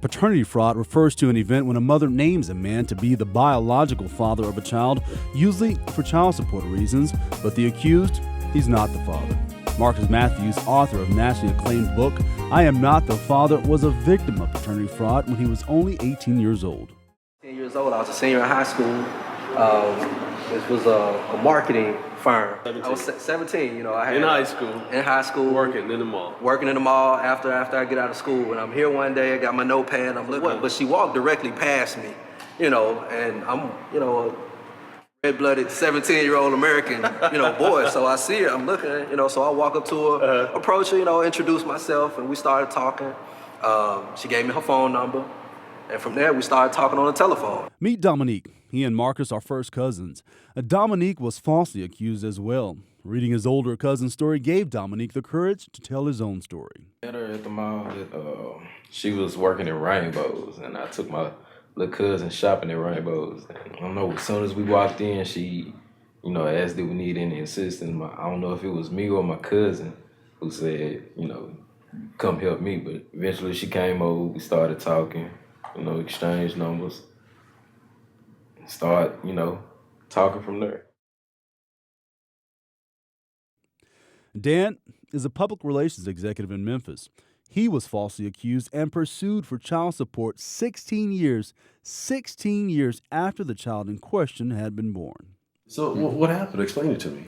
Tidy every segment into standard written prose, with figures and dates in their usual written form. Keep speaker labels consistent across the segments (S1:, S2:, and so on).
S1: Paternity fraud refers to an event when a mother names a man to be the biological father of a child, usually for child support reasons, but the accused, he's not the father. Marcus Matthews, author of nationally acclaimed book, I Am Not the Father, was a victim of paternity fraud when he was only 18 years old.
S2: 10 years old, I was a senior in high school. This was a marketing firm.
S3: 17.
S2: I was 17, I had
S3: In high school.
S2: In high school.
S3: Working in the mall.
S2: Working in the mall after I get out of school. And I'm here one day, I got my notepad, I'm looking, but she walked directly past me, and I'm, a red-blooded 17-year-old American, boy. So I see her, I'm looking, so I walk up to her, approach her, introduce myself, and we started talking. She gave me her phone number. And from there, we started talking on the telephone.
S1: Meet Dominique. He and Marcus are first cousins. Dominique was falsely accused as well. Reading his older cousin's story gave Dominique the courage to tell his own story.
S4: I met her at the mall. She was working at Rainbows, and I took my little cousin shopping at Rainbows. And I don't know, as soon as we walked in, she, asked if we need any assistance. I don't know if it was me or my cousin who said, come help me. But eventually she came over, we started talking. Exchange numbers, start, talking from there.
S1: Dan is a public relations executive in Memphis. He was falsely accused and pursued for child support 16 years after the child in question had been born.
S3: So what happened? Explain it to me.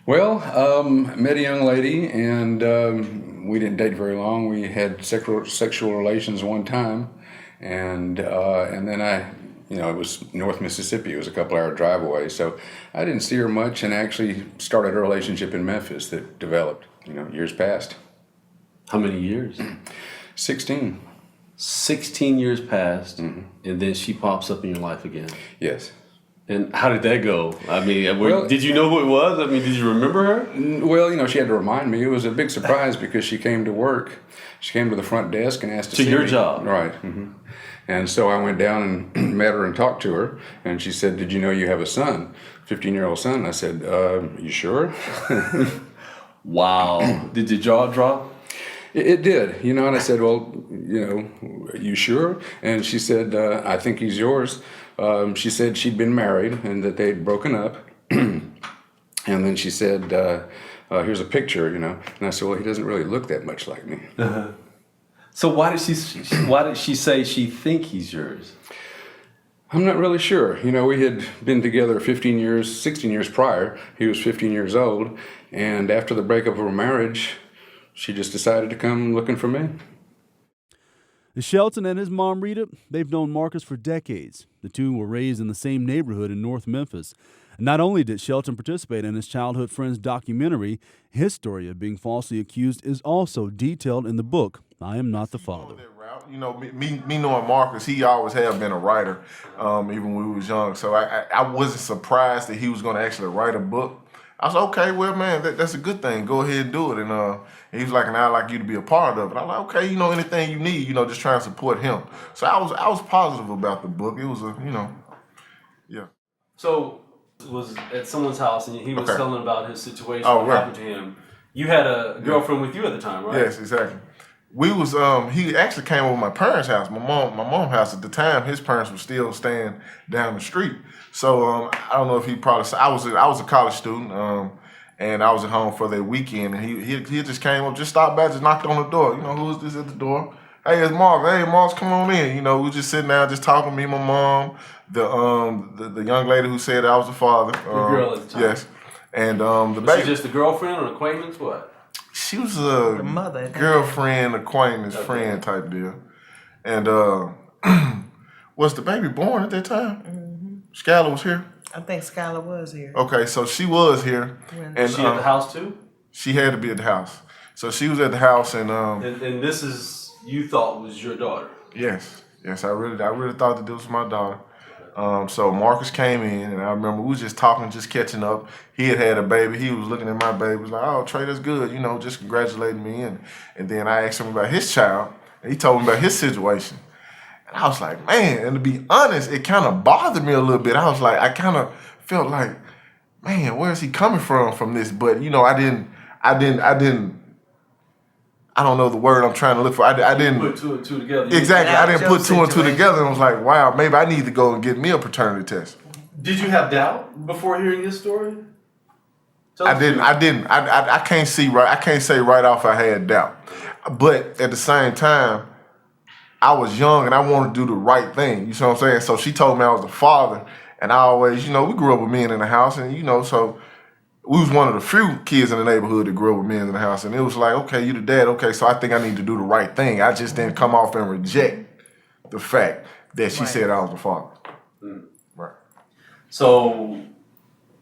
S5: Well, met a young lady, and we didn't date very long. We had sexual relations one time. And then it was North Mississippi. It was a couple-hour drive away. So I didn't see her much, and actually started a relationship in Memphis that developed, years past.
S3: How many years?
S5: 16.
S3: 16 years passed, and then she pops up in your life again.
S5: Yes.
S3: And how did that go? I mean, did you know who it was? I mean, did you remember her?
S5: Well, she had to remind me. It was a big surprise because she came to work. She came to the front desk and asked to see me.
S3: To your job?
S5: Right. Mm-hmm. And so I went down and met her and talked to her. And she said, "Did you know you have a son, 15-year-old son?" And I said, "You sure?"
S3: Wow. Did your jaw drop?
S5: It did, and I said, "Well, you sure?" And she said, "I think he's yours." She said she'd been married and that they'd broken up. And then she said, "Here's a picture," And I said, "Well, he doesn't really look that much like me."
S3: Uh-huh. So why did she say she think he's yours?
S5: I'm not really sure. We had been together 16 years prior. He was 15 years old. And after the breakup of our marriage, she just decided to come looking for me.
S1: Shelton and his mom, Rita, they've known Marcus for decades. The two were raised in the same neighborhood in North Memphis. Not only did Shelton participate in his childhood friend's documentary, his story of being falsely accused is also detailed in the book, I Am Not the Father.
S6: Me knowing Marcus, he always had been a writer, even when we was young. So I wasn't surprised that he was going to actually write a book. I was like, okay, well, man, that's a good thing. Go ahead and do it. And he was like, and I'd like you to be a part of it. I'm like, okay, anything you need, just try and support him. So I was positive about the book. It was yeah.
S3: So was at someone's house and he was telling about his situation, what happened to him. You had a girlfriend with you at the time, right?
S6: Yes, exactly. We was he actually came over to my parents' house, my mom's house at the time. His parents were still staying down the street. So I don't know if he probably I was a college student, and I was at home for that weekend, and he just came up, just stopped by, just knocked on the door. Who is this at the door? Hey, it's Mark. Hey, Mark, come on in. We were just sitting down, just talking. Me, my mom, the young lady who said I was the father.
S3: The girl at the time.
S6: Yes, and the
S3: baby. Was she just a girlfriend or an acquaintance? What?
S6: She was a girlfriend, acquaintance, friend type deal. And was the baby born at that time? Mm-hmm. Skylar was here?
S7: I think Skylar was here.
S6: Okay, so she was here.
S3: And she at the house too?
S6: She had to be at the house. So she was at the house and
S3: this is, you thought was your daughter?
S6: Yes, I really thought that this was my daughter. So Marcus came in, and I remember we was just talking, just catching up. He had a baby. He was looking at my baby. He was like, "Oh, Trey, that's good," just congratulating me. And then I asked him about his child, and he told me about his situation. And I was like, man, and to be honest, it kind of bothered me a little bit. I was like, I kind of felt like, man, where is he coming from this? But I didn't I don't know the word I'm trying to look for. I didn't
S3: put two and two together.
S6: exactly. I didn't put two and two together, and was like, wow, maybe I need to go and get me a paternity test.
S3: Did you have doubt before hearing his story?
S6: I didn't. I can't see right. I can't say right off I had doubt, but at the same time, I was young and I wanted to do the right thing. You see what I'm saying? So she told me I was the father, and I always, we grew up with men in the house, and so we was one of the few kids in the neighborhood that grew up with men in the house, and it was like, okay, you the dad, okay, so I think I need to do the right thing. I just didn't come off and reject the fact that she said I was the father. Right.
S3: So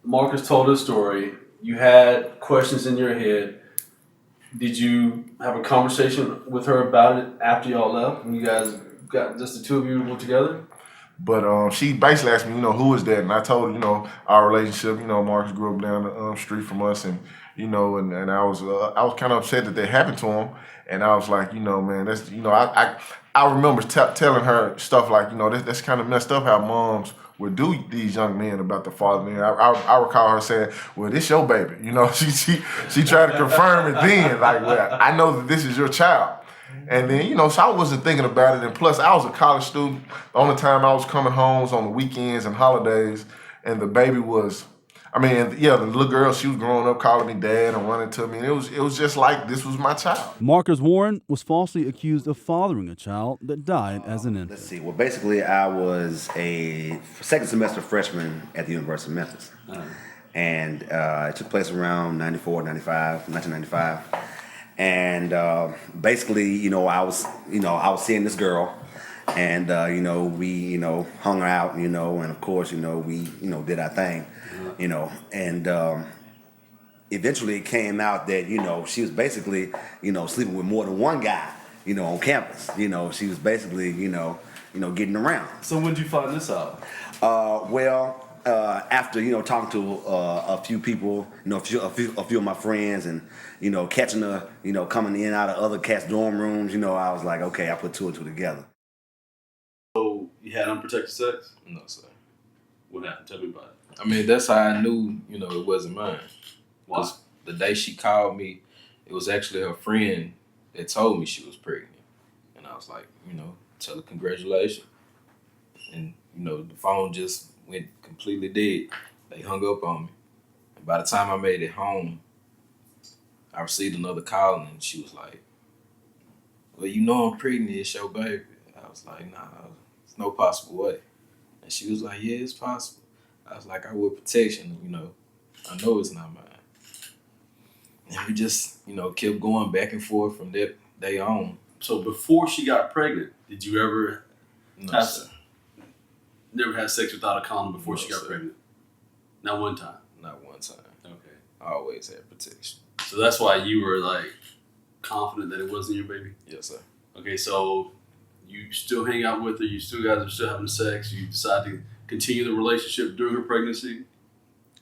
S3: Marcus told his story. You had questions in your head. Did you have a conversation with her about it after y'all left? When you guys got just the two of you were together?
S6: But she basically asked me, who is that? And I told her, our relationship. Marcus grew up down the street from us, and and I was kind of upset that that happened to him. And I was like, man, that's I remember telling her stuff like, that's kind of messed up how moms would do these young men about the father. And I recall her saying, well, this your baby. She tried to confirm it then, like, well, I know that this is your child. And then, so I wasn't thinking about it. And plus, I was a college student. The only time I was coming home was on the weekends and holidays. And the baby was, the little girl, she was growing up calling me dad and running to me. And it was just like this was my child.
S1: Marcus Warren was falsely accused of fathering a child that died as an infant.
S7: Let's see. Well, basically, I was a second semester freshman at the University of Memphis. And it took place around 1995. And basically, I was seeing this girl, and we hung out, and of course, we did our thing, and eventually it came out that she was basically sleeping with more than one guy, on campus. She was basically getting around.
S3: So when did you find this out?
S7: After talking to a few people, a few of my friends, and catching her, coming in and out of other cats' dorm rooms, I was like, okay, I put two and two together.
S3: So you had unprotected sex?
S4: No, sir.
S3: What happened? Tell me about it.
S4: That's how I knew, it wasn't mine.
S3: Why?
S4: 'Cause the day she called me, it was actually her friend that told me she was pregnant. And I was like, tell her congratulations. And, the phone just went completely dead. They hung up on me. And by the time I made it home, I received another call, and she was like, well, I'm pregnant, it's your baby. I was like, nah, there's no possible way. And she was like, yeah, it's possible. I was like, I will protection, I know it's not mine. And we just, kept going back and forth from that day on.
S3: So before she got pregnant, did you ever
S4: No, sir.
S3: never had sex without a condom before she got
S4: sir.
S3: pregnant? Not one time?
S4: Not one time.
S3: Okay.
S4: I always had protection.
S3: So that's why you were confident that it wasn't your baby?
S4: Yes, sir.
S3: Okay, so you still hang out with her, you guys are still having sex, you decide to continue the relationship during her pregnancy?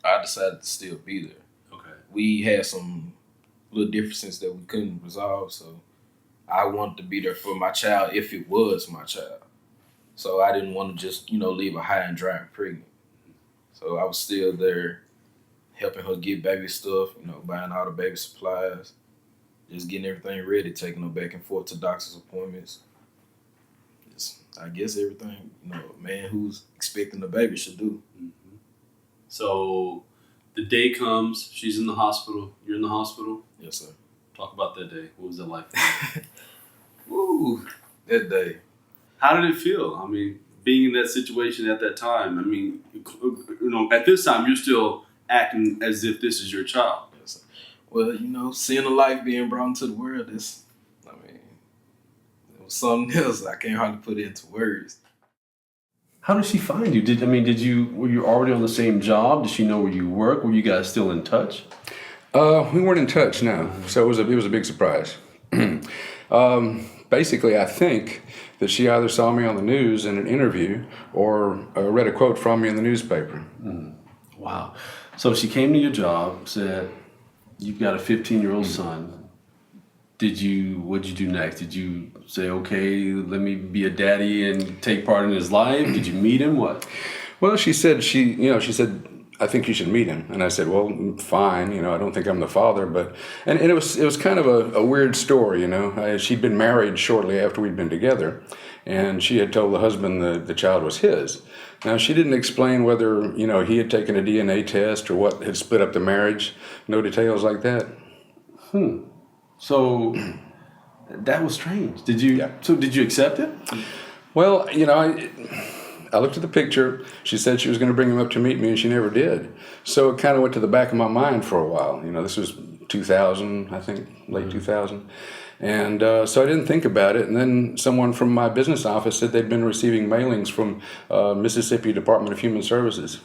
S4: I decided to still be there.
S3: Okay.
S4: We had some little differences that we couldn't resolve, so I wanted to be there for my child if it was my child. So I didn't want to just, leave her high and dry and pregnant. So I was still there helping her get baby stuff, buying all the baby supplies, just getting everything ready, taking her back and forth to doctor's appointments. Just, I guess everything, a man who's expecting a baby should do.
S3: Mm-hmm. So the day comes, she's in the hospital, you're in the hospital.
S4: Yes, sir.
S3: Talk about that day. What was that like for you?
S4: Woo, that day.
S3: How did it feel? I mean, being in that situation at that time, at this time, you're still acting as if this is your child.
S4: Yes, sir. Well, seeing a life being brought into the world it was something else. I can't hardly put it into words.
S3: How did she find you? Were you already on the same job? Did she know where you work? Were you guys still in touch?
S5: We weren't in touch, no. So it was a big surprise. Basically, I think that she either saw me on the news in an interview or read a quote from me in the newspaper.
S3: Wow. So she came to your job, said, you've got a 15-year-old son. What'd you do next? Did you say, okay, let me be a daddy and take part in his life? Did you meet him? What?
S5: Well, she said, I think you should meet him. And I said, well, fine. I don't think I'm the father, but and it was kind of a weird story. She'd been married shortly after we'd been together, and she had told the husband the child was his. Now she didn't explain whether he had taken a DNA test or what had split up the marriage. No details like that.
S3: So that was strange. Did you?
S5: Yeah.
S3: So did you accept it?
S5: Well, I looked at the picture. She said she was going to bring him up to meet me, and she never did. So it kind of went to the back of my mind for a while. This was 2000, I think, late 2000. And so I didn't think about it. And then someone from my business office said they'd been receiving mailings from Mississippi Department of Human Services.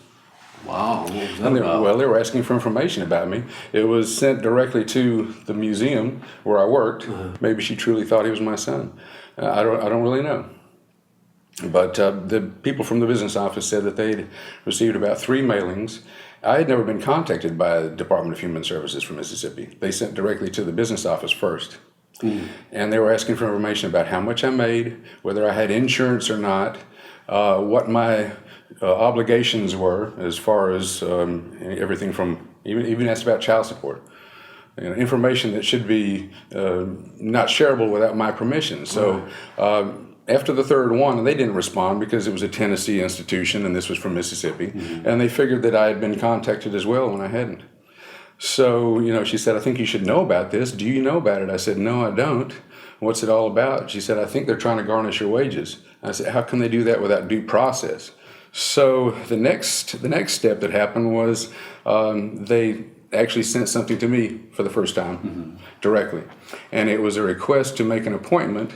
S3: Wow. What was that
S5: And
S3: about?
S5: they were asking for information about me. It was sent directly to the museum where I worked. Maybe she truly thought he was my son. I don't really know. But the people from the business office said that they'd received about 3 mailings. I had never been contacted by the Department of Human Services from Mississippi. They sent directly to the business office first. And they were asking for information about how much I made, whether I had insurance or not, what my obligations were as far as everything from, even asked about child support. Information that should be not shareable without my permission. So after the third one, and they didn't respond because it was a Tennessee institution and this was from Mississippi, and they figured that I had been contacted as well when I hadn't. So, she said, I think you should know about this. Do you know about it? I said, no, I don't. What's it all about? She said, I think they're trying to garnish your wages. I said, how can they do that without due process? So the next step that happened was they actually sent something to me for the first time directly. And it was a request to make an appointment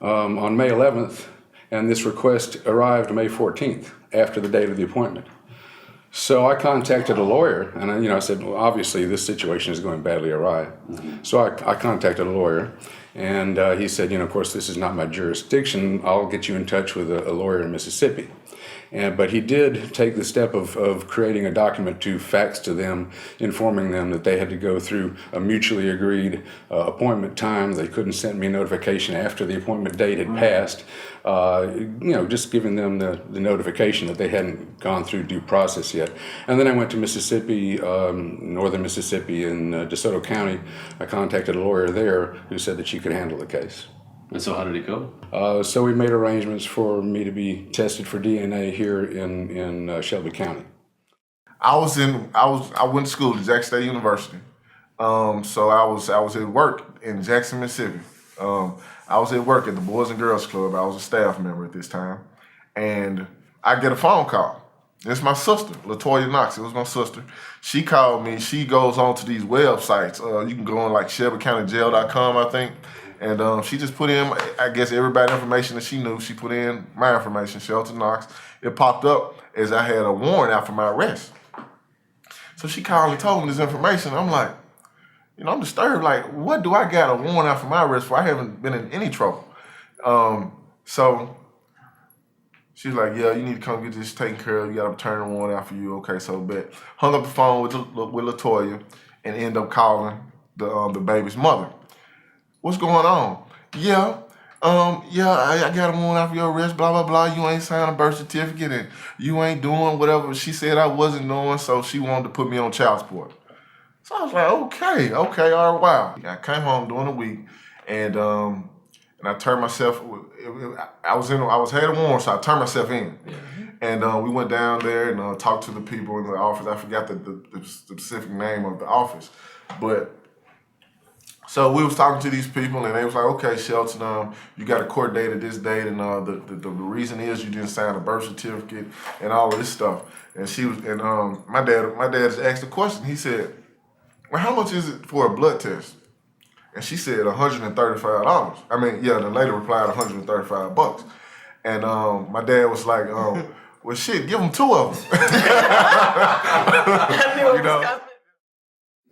S5: on May 11th, and this request arrived May 14th after the date of the appointment. So I contacted a lawyer, and I said, well, obviously this situation is going badly awry. So I contacted a lawyer, and he said, of course, this is not my jurisdiction. I'll get you in touch with a lawyer in Mississippi. But he did take the step of creating a document to fax to them, informing them that they had to go through a mutually agreed appointment time. They couldn't send me a notification after the appointment date had passed. Just giving them the notification that they hadn't gone through due process yet. And then I went to Mississippi, northern Mississippi in DeSoto County. I contacted a lawyer there who said that she could handle the case.
S3: And so how did it go?
S5: So we made arrangements for me to be tested for DNA here in Shelby County.
S6: I went to school at Jackson State University. So I was at work in Jackson, Mississippi. I was at work at the Boys and Girls Club. I was a staff member at this time. And I get a phone call. It's my sister, LaToya Knox. It was my sister. She called me. She goes on to these websites. You can go on like ShelbyCountyJail.com, I think. And she just put in, I guess, everybody's information that she knew. She put in my information, Shelton Knox. It popped up as I had a warrant out for my arrest. So she called and told me this information. I'm like, I'm disturbed. Like, what do I got a warrant out for my arrest for? I haven't been in any trouble. So she's like, yeah, you need to come get this taken care of. You got to turn the warrant out for you. Okay, so bet. Hung up the phone with LaToya and ended up calling the baby's mother. What's going on? Yeah, I got a warrant out for your arrest, blah, blah, blah. You ain't signed a birth certificate and you ain't doing whatever she said I wasn't doing, so she wanted to put me on child support. So I was like, okay, all right, wow. I came home during the week and I turned myself, I had a warrant, so I turned myself in. And we went down there and talked to the people in the office. I forgot the specific name of the office, but so we was talking to these people, and they was like, "Okay, Shelton, you got a court date at this date, and the reason is you didn't sign a birth certificate and all of this stuff." And my dad just asked a question. He said, "Well, how much is it for a blood test?" And she said $135. I mean, the lady replied $135. And my dad was like, "Well, shit, give them 2 of them."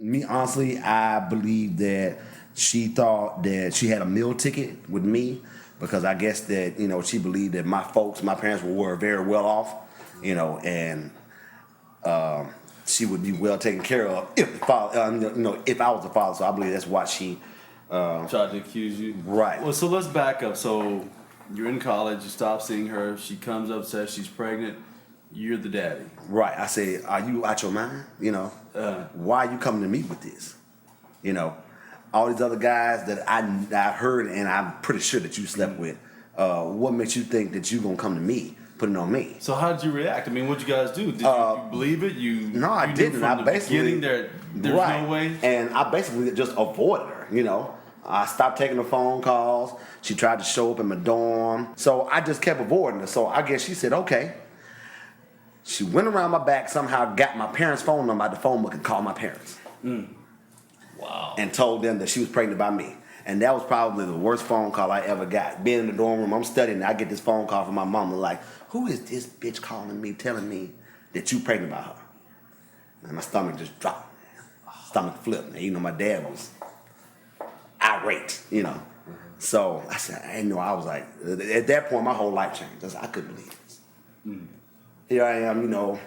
S7: Me, honestly, I believe that she thought that she had a meal ticket with me because I guess that, she believed that my parents were very well off, and she would be well taken care of if I was the father. So I believe that's why she
S3: Tried to accuse you.
S7: Right.
S3: Well, so let's back up. So you're in college, you stop seeing her, she comes up, says she's pregnant. You're the daddy.
S7: Right. I said, are you out your mind? You know, why are you coming to me with this? You know, all these other guys that I've heard and I'm pretty sure that you slept with. What makes you think that you're going to come to me, put it on me?
S3: So how did you react? I mean, what'd you guys do? Did you believe it?
S7: No, I didn't.
S3: From the beginning, there's
S7: right.
S3: no way?
S7: And I basically just avoided her, you know. I stopped taking the phone calls. She tried to show up in my dorm. So I just kept avoiding her. So I guess she said, okay. She went around my back, somehow got my parents' phone number out the phone book and called my parents.
S3: Wow.
S7: And told them that she was pregnant by me. And that was probably the worst phone call I ever got. Being in the dorm room, I'm studying, I get this phone call from my mama like, who is this bitch calling me, telling me that you pregnant by her? And my stomach just dropped. Stomach flipped. And you know, my dad was irate, you know. So I said, I didn't know. I was like, at that point, my whole life changed. I couldn't believe this. Here I am, you know,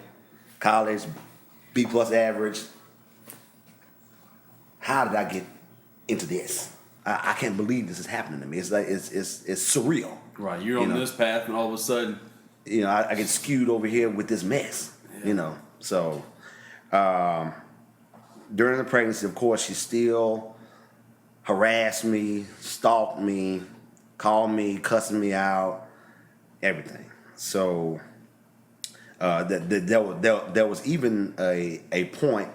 S7: college, B+ average. How did I get into this? I can't believe this is happening to me. It's like it's surreal.
S3: Right, you're on this path, and all of a sudden,
S7: you know, I get skewed over here with this mess. Yeah. You know, so during the pregnancy, of course, she still harassed me, stalked me, called me, cussing me out, everything. So there was even a point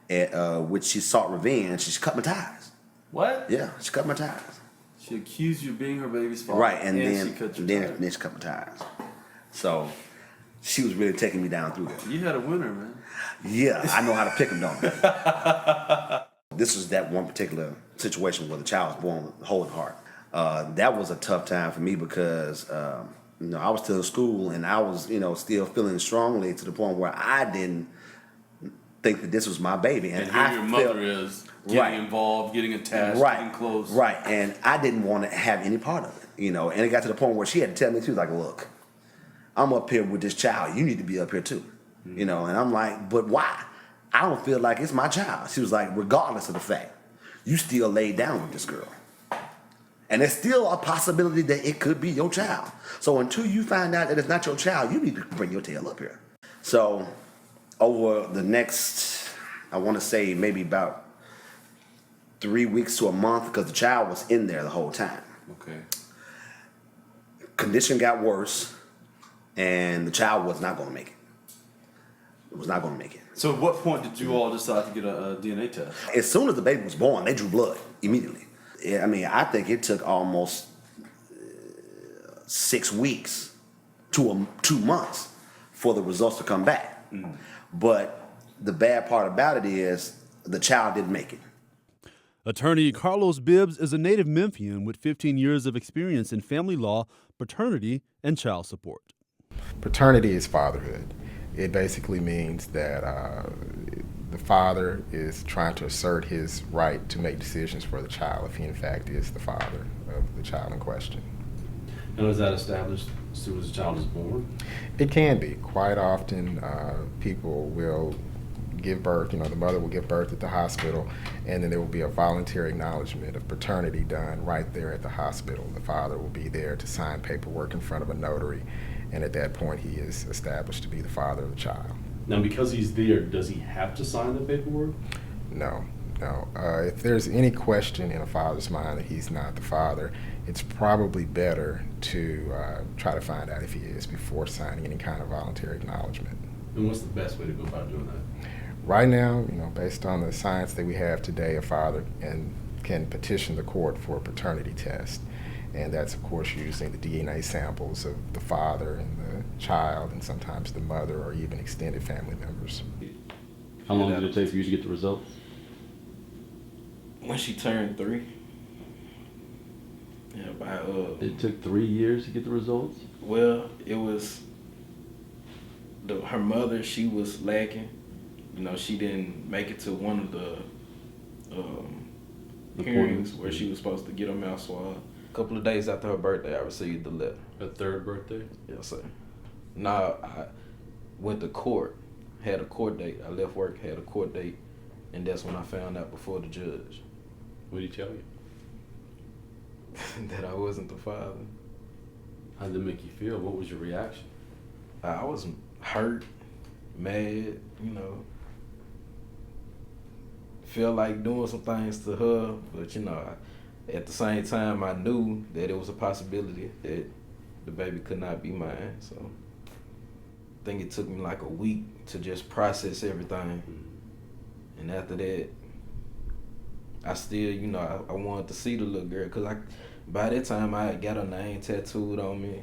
S7: at which she sought revenge. She cut my ties.
S3: What?
S7: Yeah, she cut my ties.
S3: She accused you of being her baby's father.
S7: Right, and
S3: she cut your ties.
S7: then she cut my ties. So she was really taking me down through that.
S3: You had a winner, man.
S7: Yeah, I know how to pick them, don't I? This was that one particular situation where the child was born with a hole in the heart. That was a tough time for me because you know, I was still in school and I was, you know, still feeling strongly to the point where I didn't think that this was my baby.
S3: And here your mother is getting involved, getting attached, getting close.
S7: Right, and I didn't want to have any part of it, you know. And it got to the point where she had to tell me, she was like, look, I'm up here with this child. You need to be up here too, you know. And I'm like, but why? I don't feel like it's my child. She was like, regardless of the fact, you still laid down with this girl. And there's still a possibility that it could be your child. So until you find out that it's not your child, you need to bring your tail up here. So over the next, I want to say maybe about 3 weeks to a month, because the child was in there the whole time.
S3: Okay.
S7: Condition got worse, and the child was not going to make it. It was not going to make it.
S3: So at what point did you all decide to get a DNA test?
S7: As soon as the baby was born, they drew blood immediately. I mean, I think it took almost 6 weeks to 2 months for the results to come back. But the bad part about it is the child didn't make it.
S1: Attorney Carlos Bibbs is a native Memphian with 15 years of experience in family law, paternity, and child support.
S8: Paternity is fatherhood. It basically means that the father is trying to assert his right to make decisions for the child if he in fact is the father of the child in question.
S3: And was that established as soon as the child is born?
S8: It can be. Quite often people will give birth, you know, the mother will give birth at the hospital, and then there will be a voluntary acknowledgement of paternity done right there at the hospital. The father will be there to sign paperwork in front of a notary, and at that point he is established to be the father of the child.
S3: Now, because he's there, does he have to sign the paperwork?
S8: No. If there's any question in a father's mind that he's not the father, it's probably better to try to find out if he is before signing any kind of voluntary acknowledgement.
S3: And what's the best way to go about doing that?
S8: Right now, you know, based on the science that we have today, a father can petition the court for a paternity test. And that's, of course, using the DNA samples of the father and the child and sometimes the mother or even extended family members.
S3: How long did it take for you to get the results?
S4: When she turned 3. Yeah,
S3: It took 3 years to get the results?
S4: well, it was her mother, she was lacking. You know, she didn't make it to one of the hearings where she was supposed to get her mouth swabbed. A couple of days after her birthday, I received the letter.
S3: Her third birthday?
S4: Yes, sir. Now, I went to court, had a court date. I left work, had a court date, and that's when I found out before the judge.
S3: What did he tell you?
S4: That I wasn't the father.
S3: How did it make you feel? What was your reaction?
S4: I was hurt, mad, feel like doing some things to her, but at the same time I knew that it was a possibility that the baby could not be mine. So I think it took me like a week to just process everything. And after that, I still, I wanted to see the little girl, because by that time I had got her name tattooed on me.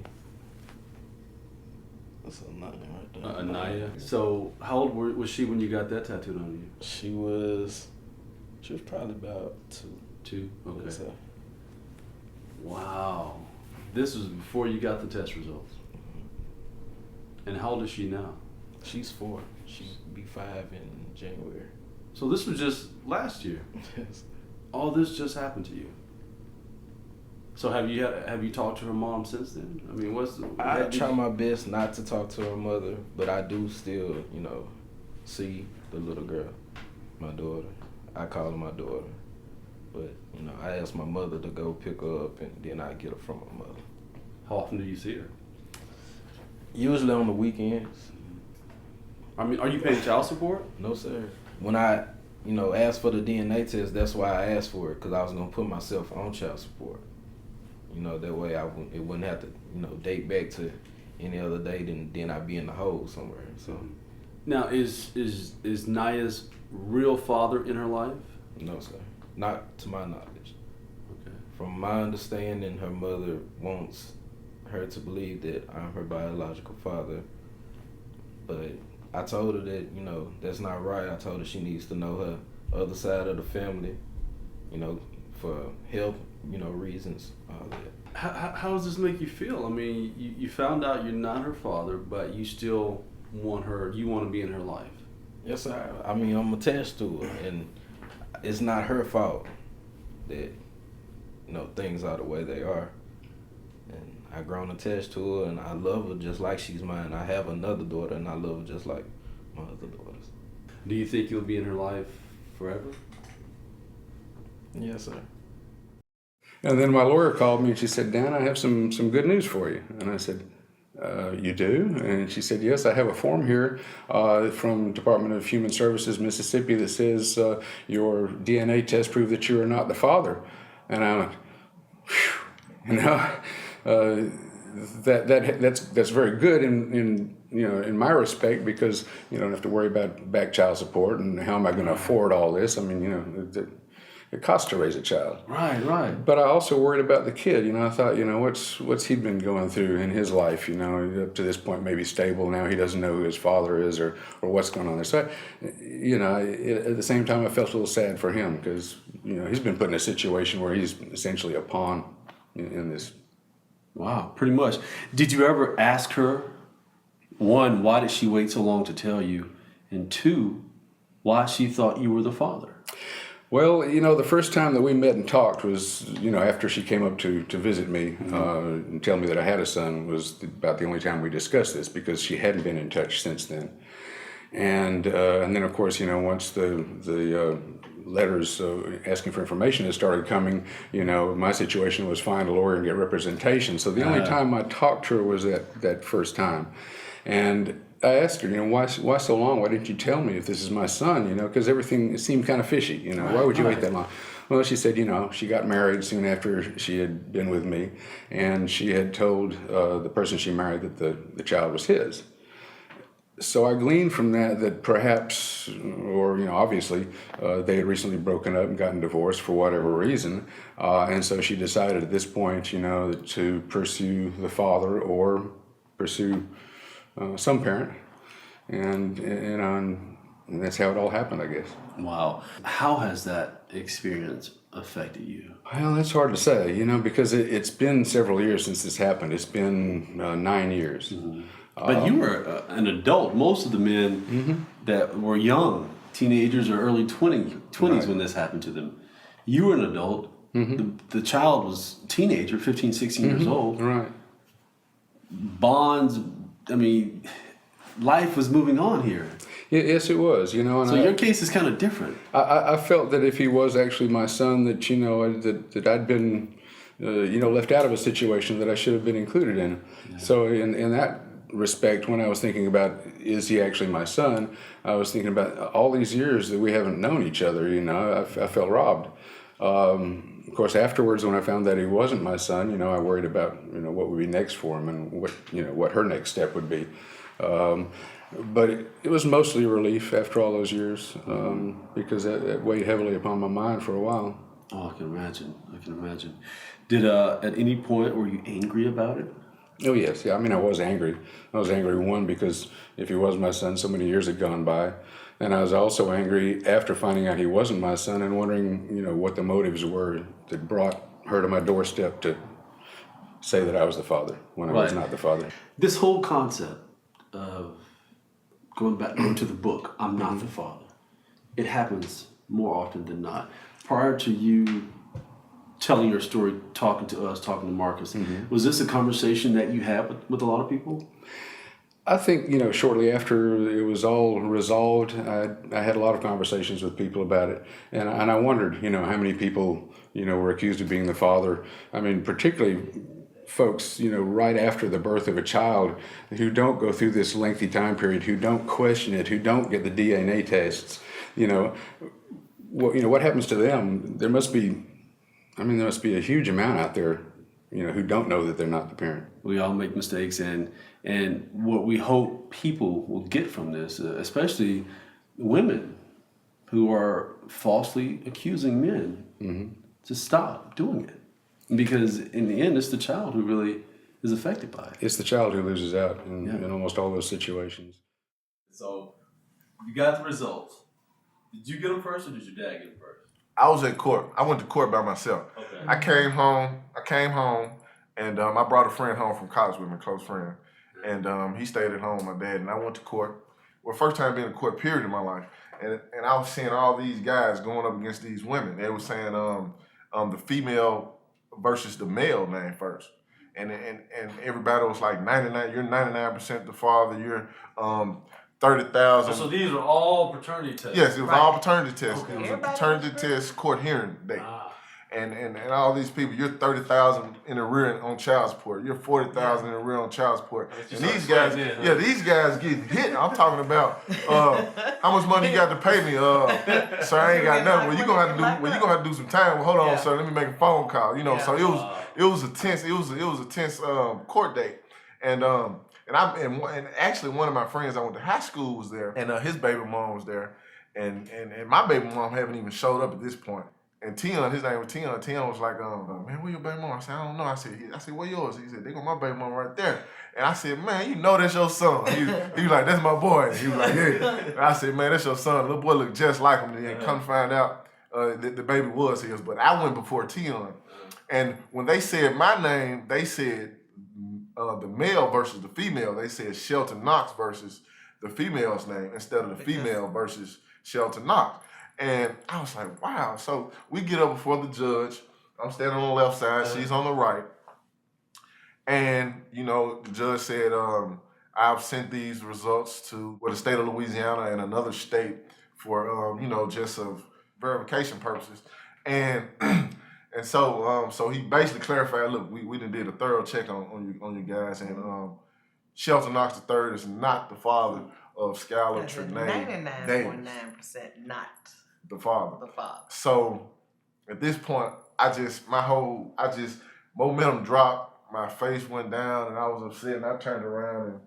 S4: That's a name right there.
S1: Anaya. So how old was she when you got that tattooed on you?
S4: She was probably about 2.
S1: 2? Okay.
S4: So,
S1: wow. This was before you got the test results. And how old is she now?
S4: she's 4. She'll be 5 in January.
S1: So this was just last year.
S4: Yes.
S1: All this just happened to you. So have you talked to her mom since then? I mean,
S4: I try my best not to talk to her mother, but I do still, see the little girl, my daughter. I call her my daughter. But, I ask my mother to go pick her up, and then I get her from her mother.
S1: How often do you see her?
S4: Usually on the weekends.
S1: I mean, are you paying child support?
S4: No, sir. When I, asked for the DNA test, that's why I asked for it, because I was going to put myself on child support. That way it wouldn't have to, date back to any other date, and then I'd be in the hole somewhere. So.
S1: Now, is Naya's real father in her life?
S4: No, sir. Not to my knowledge.
S1: Okay.
S4: From my understanding, her mother wants her to believe that I'm her biological father. But I told her that, that's not right. I told her she needs to know her other side of the family, for health, reasons, all that.
S1: How does this make you feel? I mean, you found out you're not her father, but you still want her, you want to be in her life.
S4: Yes, sir. I mean, I'm attached to her, and it's not her fault that, things are the way they are. And I've grown attached to her, and I love her just like she's mine. I have another daughter, and I love her just like my other daughters.
S1: Do you think you'll be in her life forever?
S4: Yes, sir.
S5: And then my lawyer called me and she said, Dan, I have some good news for you. And I said, you do? And she said, yes, I have a form here from Department of Human Services, Mississippi, that says your DNA test proved that you are not the father. And I went, whew, that's very good in my respect, because you don't have to worry about back child support and how am I going to afford all this. I mean, it costs to raise a child.
S1: Right.
S5: But I also worried about the kid. I thought, what's he been going through in his life? Up to this point, maybe stable. Now he doesn't know who his father is or what's going on there. So, at the same time, I felt a little sad for him because, he's been put in a situation where he's essentially a pawn in this.
S1: Wow, pretty much. Did you ever ask her, 1, why did she wait so long to tell you? And 2, why she thought you were the father?
S5: Well, the first time that we met and talked was, after she came up to visit me and tell me that I had a son was about the only time we discussed this, because she hadn't been in touch since then. And then, of course, once the letters asking for information had started coming, my situation was find a lawyer and get representation. So the only time I talked to her was that first time. And I asked her, why so long? Why didn't you tell me if this is my son? Because everything seemed kind of fishy. Why would you wait that long? Well, she said, she got married soon after she had been with me, and she had told the person she married that the child was his. So I gleaned from that perhaps, or obviously, they had recently broken up and gotten divorced for whatever reason, and so she decided at this point, to pursue the father or pursue some parent, and that's how it all happened, I guess.
S1: Wow. How has that experience affected you?
S5: Well, that's hard to say, because it's been several years since this happened. It's been 9 years.
S1: Mm-hmm. But you were an adult. Most of the men that were young, teenagers or early 20s
S5: Right.
S1: when this happened to them, you were an adult. The child was a teenager, 15, 16 years old.
S5: Right.
S1: Bonds, I mean, life was moving on here.
S5: Yes, it was, And
S1: So your case is kind of different.
S5: I felt that if he was actually my son, that that I'd been, left out of a situation that I should have been included in. Yeah. So in that respect, when I was thinking about, is he actually my son, I was thinking about all these years that we haven't known each other. I felt robbed. Of course, afterwards, when I found that he wasn't my son, I worried about, what would be next for him and what her next step would be. But it was mostly a relief after all those years, because that weighed heavily upon my mind for a while.
S3: Oh, I can imagine. Did at any point were you angry about it?
S5: Oh, yes. Yeah, I was angry. I was angry, one, because if he was my son, so many years had gone by. And I was also angry after finding out he wasn't my son and wondering, what the motives were that brought her to my doorstep to say that I was the father when I was not the father.
S3: This whole concept of going to the book, I'm not the father, it happens more often than not. Prior to you telling your story, talking to us, talking to Marcus, was this a conversation that you had with a lot of people?
S5: I think, shortly after it was all resolved, I had a lot of conversations with people about it. And I wondered, how many people, were accused of being the father. Particularly folks, right after the birth of a child who don't go through this lengthy time period, who don't question it, who don't get the DNA tests, what happens to them? There must be a huge amount out there, who don't know that they're not the parent.
S3: We all make mistakes, and what we hope people will get from this, especially women who are falsely accusing men, to stop doing it. Because in the end, it's the child who really is affected by it.
S5: It's the child who loses out in almost all those situations.
S3: So, you got the results. Did you get them first, or did your dad get them first?
S6: I was at court. I went to court by myself.
S3: Okay.
S6: I came home, and I brought a friend home from college with me, a close friend. And he stayed at home with my dad, and I went to court. Well, first time being in court, period, in my life. And I was seeing all these guys going up against these women. They were saying the female versus the male name first. And everybody was like, 99, you're 99% the father, you're 30,000.
S3: So these are all paternity tests?
S6: Yes, it was all paternity tests.
S3: Okay.
S6: It was a paternity test court hearing date. And all these people, you're 30,000 in the rear on child support. You're 40,000 in the rear on child support. And these guys, these guys get hit. I'm talking about how much money you got to pay me. Sir, I ain't got nothing. Well, you gonna have to do some time. Well, hold on, sir. Let me make a phone call. So it was a tense court date. And actually one of my friends I went to high school was there, and his baby mom was there, and my baby mom haven't even showed up at this point. And Tion, his name was Tion. Tion was like, man, where your baby mom? I said, I don't know. I said, where yours? He said, they got my baby mom right there. And I said, man, that's your son. He was like, that's my boy. He was like, yeah. And I said, man, that's your son. The little boy looked just like him. And then come find out that the baby was his. But I went before Tion. And when they said my name, they said the male versus the female. They said Shelton Knox versus the female's name instead of the female versus Shelton Knox. And I was like, wow. So we get up before the judge. I'm standing on the left side. She's on the right. And, the judge said, I've sent these results to the state of Louisiana and another state for, just of verification purposes. And so he basically clarified, look, we done did a thorough check on you guys. And Shelton Knox III is not the father of Skylar Trinae.
S9: 99.9% not
S6: the father.
S9: the father.
S6: So at this point, momentum dropped. My face went down, and I was upset. And I turned around, and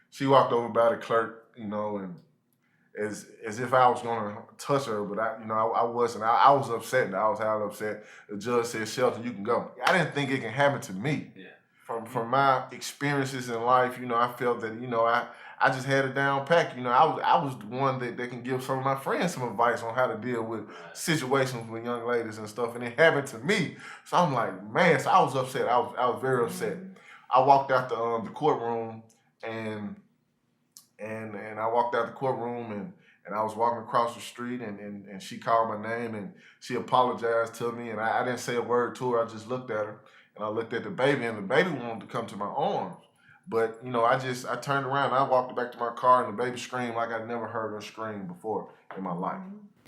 S6: she walked over by the clerk, and as if I was going to touch her, but I wasn't. I was upset, and I was highly upset. The judge said, "Shelton, you can go." I didn't think it can happen to me.
S3: Yeah.
S6: From my experiences in life, I felt that I just had it down packed. I was the one that can give some of my friends some advice on how to deal with situations with young ladies and stuff, and it happened to me. So I'm like, man. So I was upset. I was very upset. I walked out the courtroom, and I walked out the courtroom, and I was walking across the street, and she called my name, and she apologized to me, and I didn't say a word to her. I just looked at her, and I looked at the baby, and the baby wanted to come to my arms. But, I turned around, and I walked back to my car, and the baby screamed like I'd never heard her scream before in my life.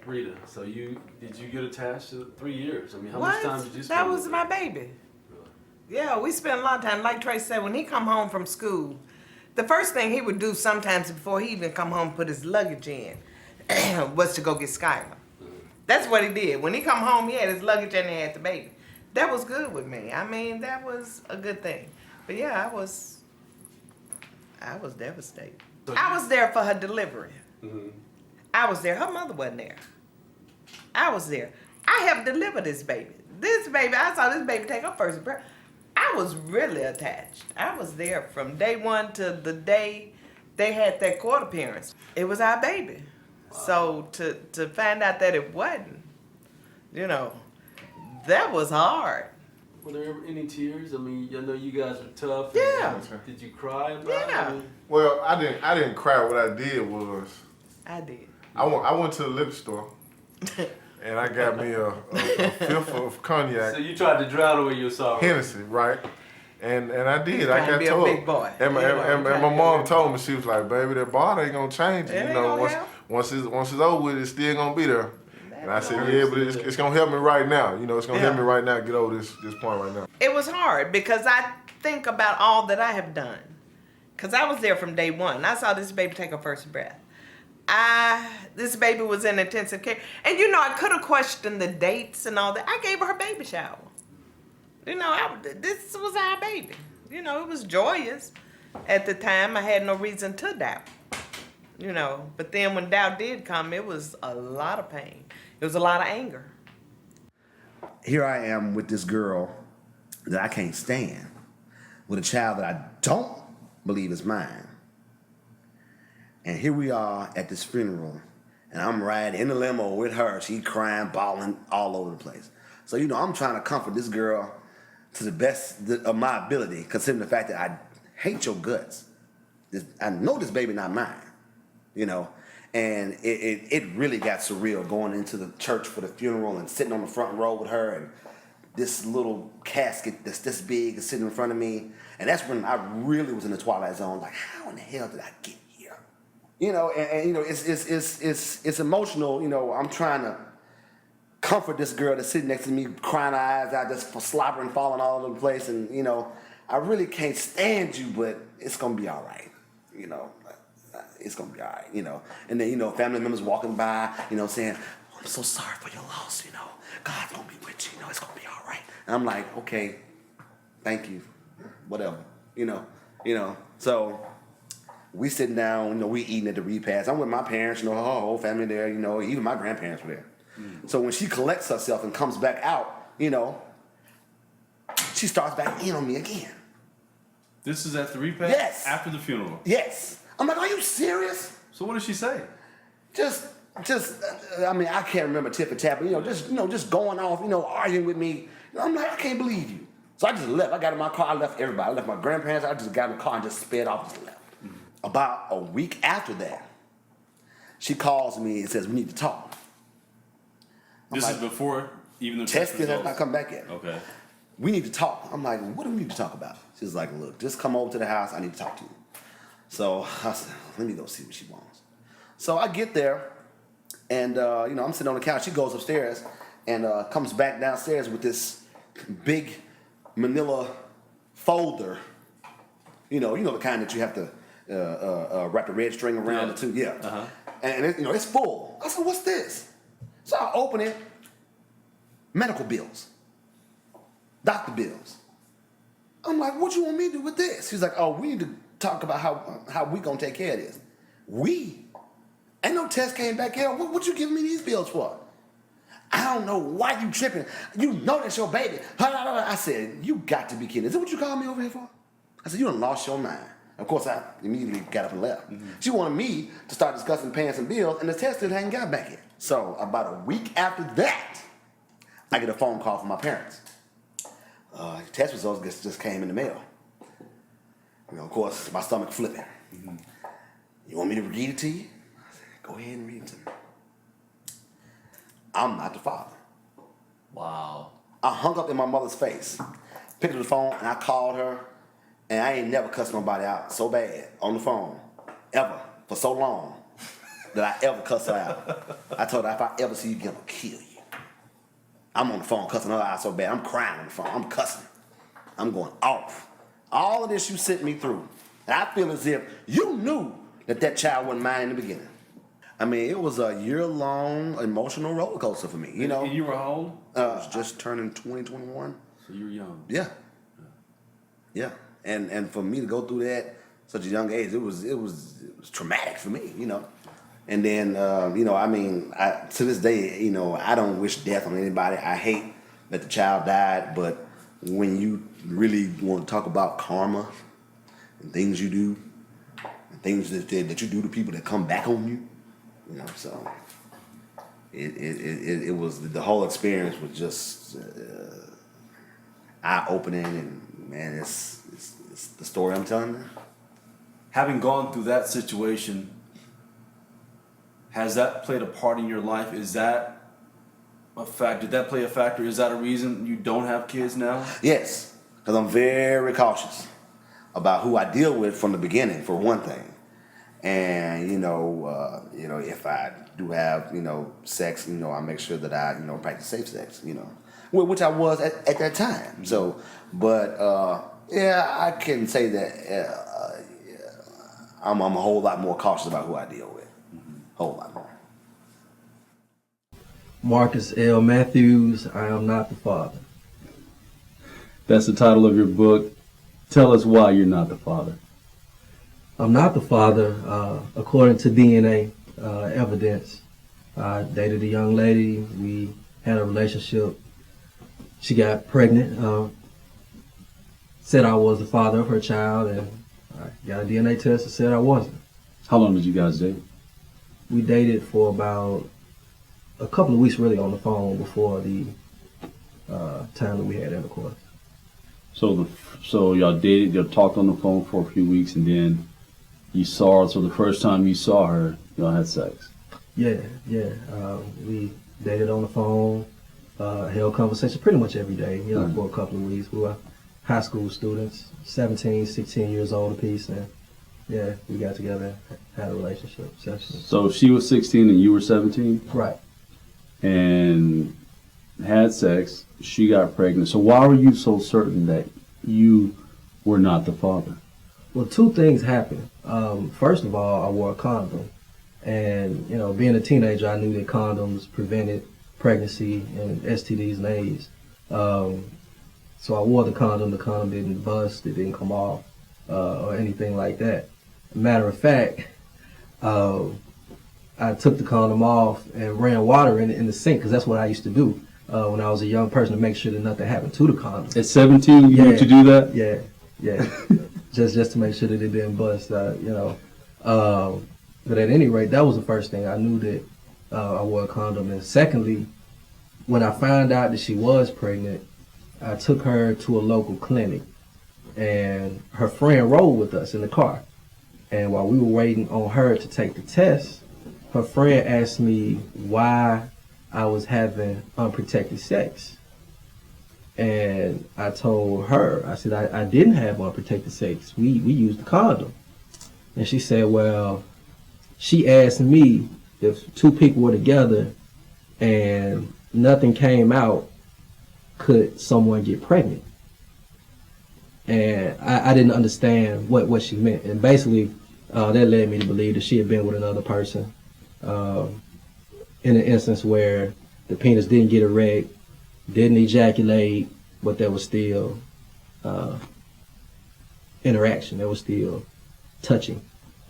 S3: Rita, so did you get attached to 3 years? How much time did you spend?
S9: That was my baby. Yeah, we spent a lot of time. Like Trey said, when he come home from school, The first thing he would do sometimes before he even come home and put his luggage in was to go get Skylar. That's what he did. When he come home, he had his luggage and he had the baby. That was good with me. I mean, that was a good thing. But yeah, I was devastated. I was there for her delivery. I was there. Her mother wasn't there. I was there. I helped deliver this baby. This baby, I saw this baby take her first breath. I was really attached. I was there from day one to the day they had that court appearance. It was our baby. Wow. So to find out that it wasn't, you know, that was hard.
S3: Were there ever any tears? I mean, I know you guys are tough.
S9: Yeah.
S3: Did you cry about
S9: Yeah.
S3: it?
S6: Well, I didn't cry. What I did was
S9: I did.
S6: I went to the liquor store and I got me a fifth of cognac.
S3: So you tried to drown away your sorrow.
S6: Hennessy, right? And I did.
S9: He's
S6: I
S9: trying to
S6: got
S9: be a
S6: told.
S9: big boy.
S6: And my mom told me, she was like, "Baby, that bottle ain't gonna change.
S9: It
S6: You
S9: ain't
S6: know,
S9: gonna help.
S6: once it's over with, it's still gonna be there." And I said, "Yeah, but it's gonna help me right now. You know, it's gonna help me right now get over this point right now."
S9: It was hard because I think about all that I have done. Because I was there from day one. I saw this baby take her first breath. This baby was in intensive care. And you know, I could have questioned the dates and all that. I gave her her baby shower. You know, this was our baby. You know, it was joyous. At the time, I had no reason to doubt. You know, but then when doubt did come, it was a lot of pain. It was a lot of anger.
S7: Here I am with this girl that I can't stand, with a child that I don't believe is mine. And here we are at this funeral, and I'm riding in the limo with her. She crying, bawling all over the place. So, you know, I'm trying to comfort this girl to the best of my ability, considering the fact that I hate your guts. I know this baby not mine, you know. And it really got surreal going into the church for the funeral and sitting on the front row with her, and this little casket that's this big is sitting in front of me. And that's when I really was in the twilight zone. Like, how in the hell did I get here? You know, and you know, it's emotional. You know, I'm trying to comfort this girl that's sitting next to me, crying her eyes out, just slobbering, falling all over the place. And you know, I really can't stand you, but it's gonna be all right. You know, it's gonna be all right. You know, and then you know, family members walking by, you know, saying, oh, "I'm so sorry for your loss." You know, God's gonna be with you. You know, it's gonna be all right. And I'm like, okay, thank you, whatever. You know. So we sitting down, you know, we eating at the repast. I'm with my parents, you know, her whole family there, you know, even my grandparents were there. So when she collects herself and comes back out, you know, she starts back in on me again.
S1: This is at the repast?
S7: Yes.
S1: After the funeral?
S7: Yes. I'm like, are you serious?
S1: So what did she say?
S7: Just, I mean, I can't remember tip and tap, but, just going off, you know, arguing with me. I'm like, I can't believe you. So I just left. I got in my car. I left everybody. I left my grandparents. I just got in the car and just sped off and left. About a week after that, she calls me and says, we need to talk.
S1: This is before even the
S7: test
S1: results?
S7: has not come back yet.
S1: Okay.
S7: We need to talk. I'm like, what do we need to talk about? She's like, look, just come over to the house. I need to talk to you. So I said, let me go see what she wants. So I get there, and I'm sitting on the couch. She goes upstairs and comes back downstairs with this big manila folder. You know the kind that you have to wrap the red string around it too. Yeah. Uh-huh. And it's full. I said, what's this? So I open it. Medical bills. Doctor bills. I'm like, what you want me to do with this? She's like, oh, we need to talk about how we gonna take care of this. We? Ain't no test came back here. What you giving me these bills for? I don't know why you tripping. You know that's your baby. I said, you got to be kidding. Is that what you called me over here for? I said, you done lost your mind. Of course, I immediately got up and left. Mm-hmm. She wanted me to start discussing paying some bills, and the test still hadn't got back yet. So about a week after that, I get a phone call from my parents. Test results just came in the mail. Of course, my stomach flipping. Mm-hmm. You want me to read it to you? I said, go ahead and read it to me. I'm not the father.
S1: Wow.
S7: I hung up in my mother's face, picked up the phone, and I called her, and I ain't never cussed nobody out so bad on the phone, ever, for so long, that I ever cussed her out. I told her, if I ever see you again, I'll kill you. I'm on the phone cussing her out so bad. I'm crying on the phone. I'm cussing. I'm going off. All of this you sent me through, And I feel as if you knew that child wasn't mine in the beginning. I mean, it was a year-long emotional roller coaster for me, you know.
S1: And you were how old?
S7: I was just turning 2021.
S1: So you were young.
S7: Yeah. Yeah. And for me to go through that such a young age, it was traumatic for me, you know. And then I mean, to this day, you know, I don't wish death on anybody. I hate that the child died, but when you really want to talk about karma and things you do, and things that you do to people that come back on you, you know, so it was, the whole experience was just eye-opening, and man, it's the story I'm telling you.
S1: Having gone through that situation, has that played a part in your life? Is that a fact? Did that play a factor? Is that a reason you don't have kids now?
S7: Yes, because I'm very cautious about who I deal with from the beginning, for one thing. And if I do have sex, I make sure that I practice safe sex, which I was at that time. So, but I can say that I'm a whole lot more cautious about who I deal with, whole lot more.
S10: Marcus L. Matthews, I am not the father.
S1: That's the title of your book. Tell us why you're not the father.
S10: I'm not the father, according to DNA evidence. I dated a young lady. We had a relationship. She got pregnant, said I was the father of her child, and I got a DNA test that said I wasn't.
S1: How long did you guys date?
S10: We dated for about a couple of weeks, really, on the phone before the time that we had intercourse.
S1: So y'all dated, y'all talked on the phone for a few weeks, and then you saw her. So the first time you saw her, y'all had sex.
S10: Yeah. We dated on the phone, held conversation pretty much every day, for a couple of weeks. We were high school students, 17, 16 years old apiece, and we got together, had a relationship session.
S1: So she was 16 and you were 17?
S10: Right.
S1: And had sex, she got pregnant. So why were you so certain that you were not the father?
S10: Well, two things happened. First of all, I wore a condom. And, being a teenager, I knew that condoms prevented pregnancy and STDs and AIDS. So I wore the condom. The condom didn't bust. It didn't come off or anything like that. Matter of fact, I took the condom off and ran water in the sink, because that's what I used to do when I was a young person, to make sure that nothing happened to the condom.
S1: At 17, you knew to do that?
S10: Yeah. just to make sure that it didn't bust, But at any rate, that was the first thing. I knew that I wore a condom. And secondly, when I found out that she was pregnant, I took her to a local clinic, and her friend rode with us in the car. And while we were waiting on her to take the test, her friend asked me why I was having unprotected sex. And I told her, I said, I didn't have unprotected sex. We used the condom. And she said, well, she asked me if two people were together and nothing came out, could someone get pregnant? And I didn't understand what she meant. And basically, that led me to believe that she had been with another person in an instance where the penis didn't get erect, didn't ejaculate, but there was still interaction. There was still touching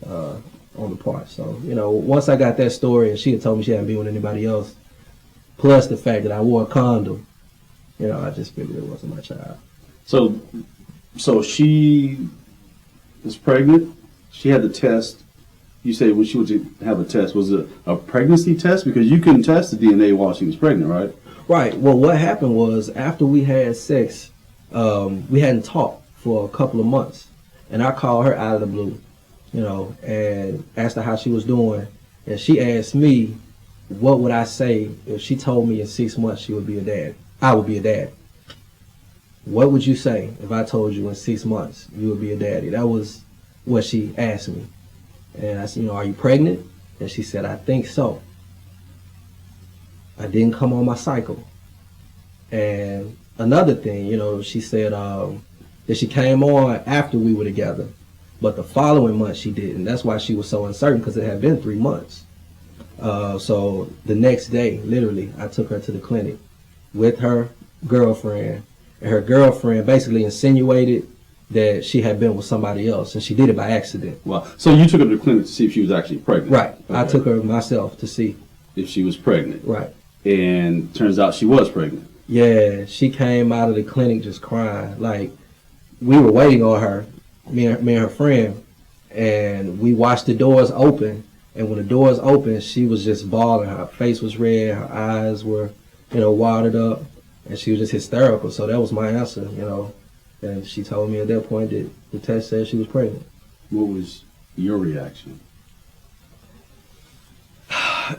S10: on the part. So, once I got that story and she had told me she hadn't been with anybody else, plus the fact that I wore a condom, I just figured it wasn't my child.
S1: So she is pregnant. She had the test. You say when she was to have a test, was it a pregnancy test? Because you couldn't test the DNA while she was pregnant, right?
S10: Right. Well, what happened was, after we had sex, we hadn't talked for a couple of months. And I called her out of the blue, and asked her how she was doing. And she asked me, what would I say if she told me in 6 months she would be a dad? I would be a dad. What would you say if I told you in 6 months you would be a daddy? That was what she asked me. And I said, are you pregnant? And she said, I think so. I didn't come on my cycle. And another thing, she said that she came on after we were together. but the following month she didn't. That's why she was so uncertain, because it had been 3 months. So the next day, literally, I took her to the clinic with her girlfriend, and her girlfriend basically insinuated that she had been with somebody else, and she did it by accident.
S1: Well, so you took her to the clinic to see if she was actually pregnant?
S10: Right.
S1: Okay.
S10: I took her myself to see
S1: if she was pregnant.
S10: Right.
S1: And turns out she was pregnant.
S10: Yeah, she came out of the clinic just crying. Like, we were waiting on her, me and her friend, and we watched the doors open. And when the doors opened, she was just bawling. Her face was red, her eyes were, watered up, and she was just hysterical. So that was my answer, And she told me at that point that the test said she was pregnant.
S1: What was your reaction?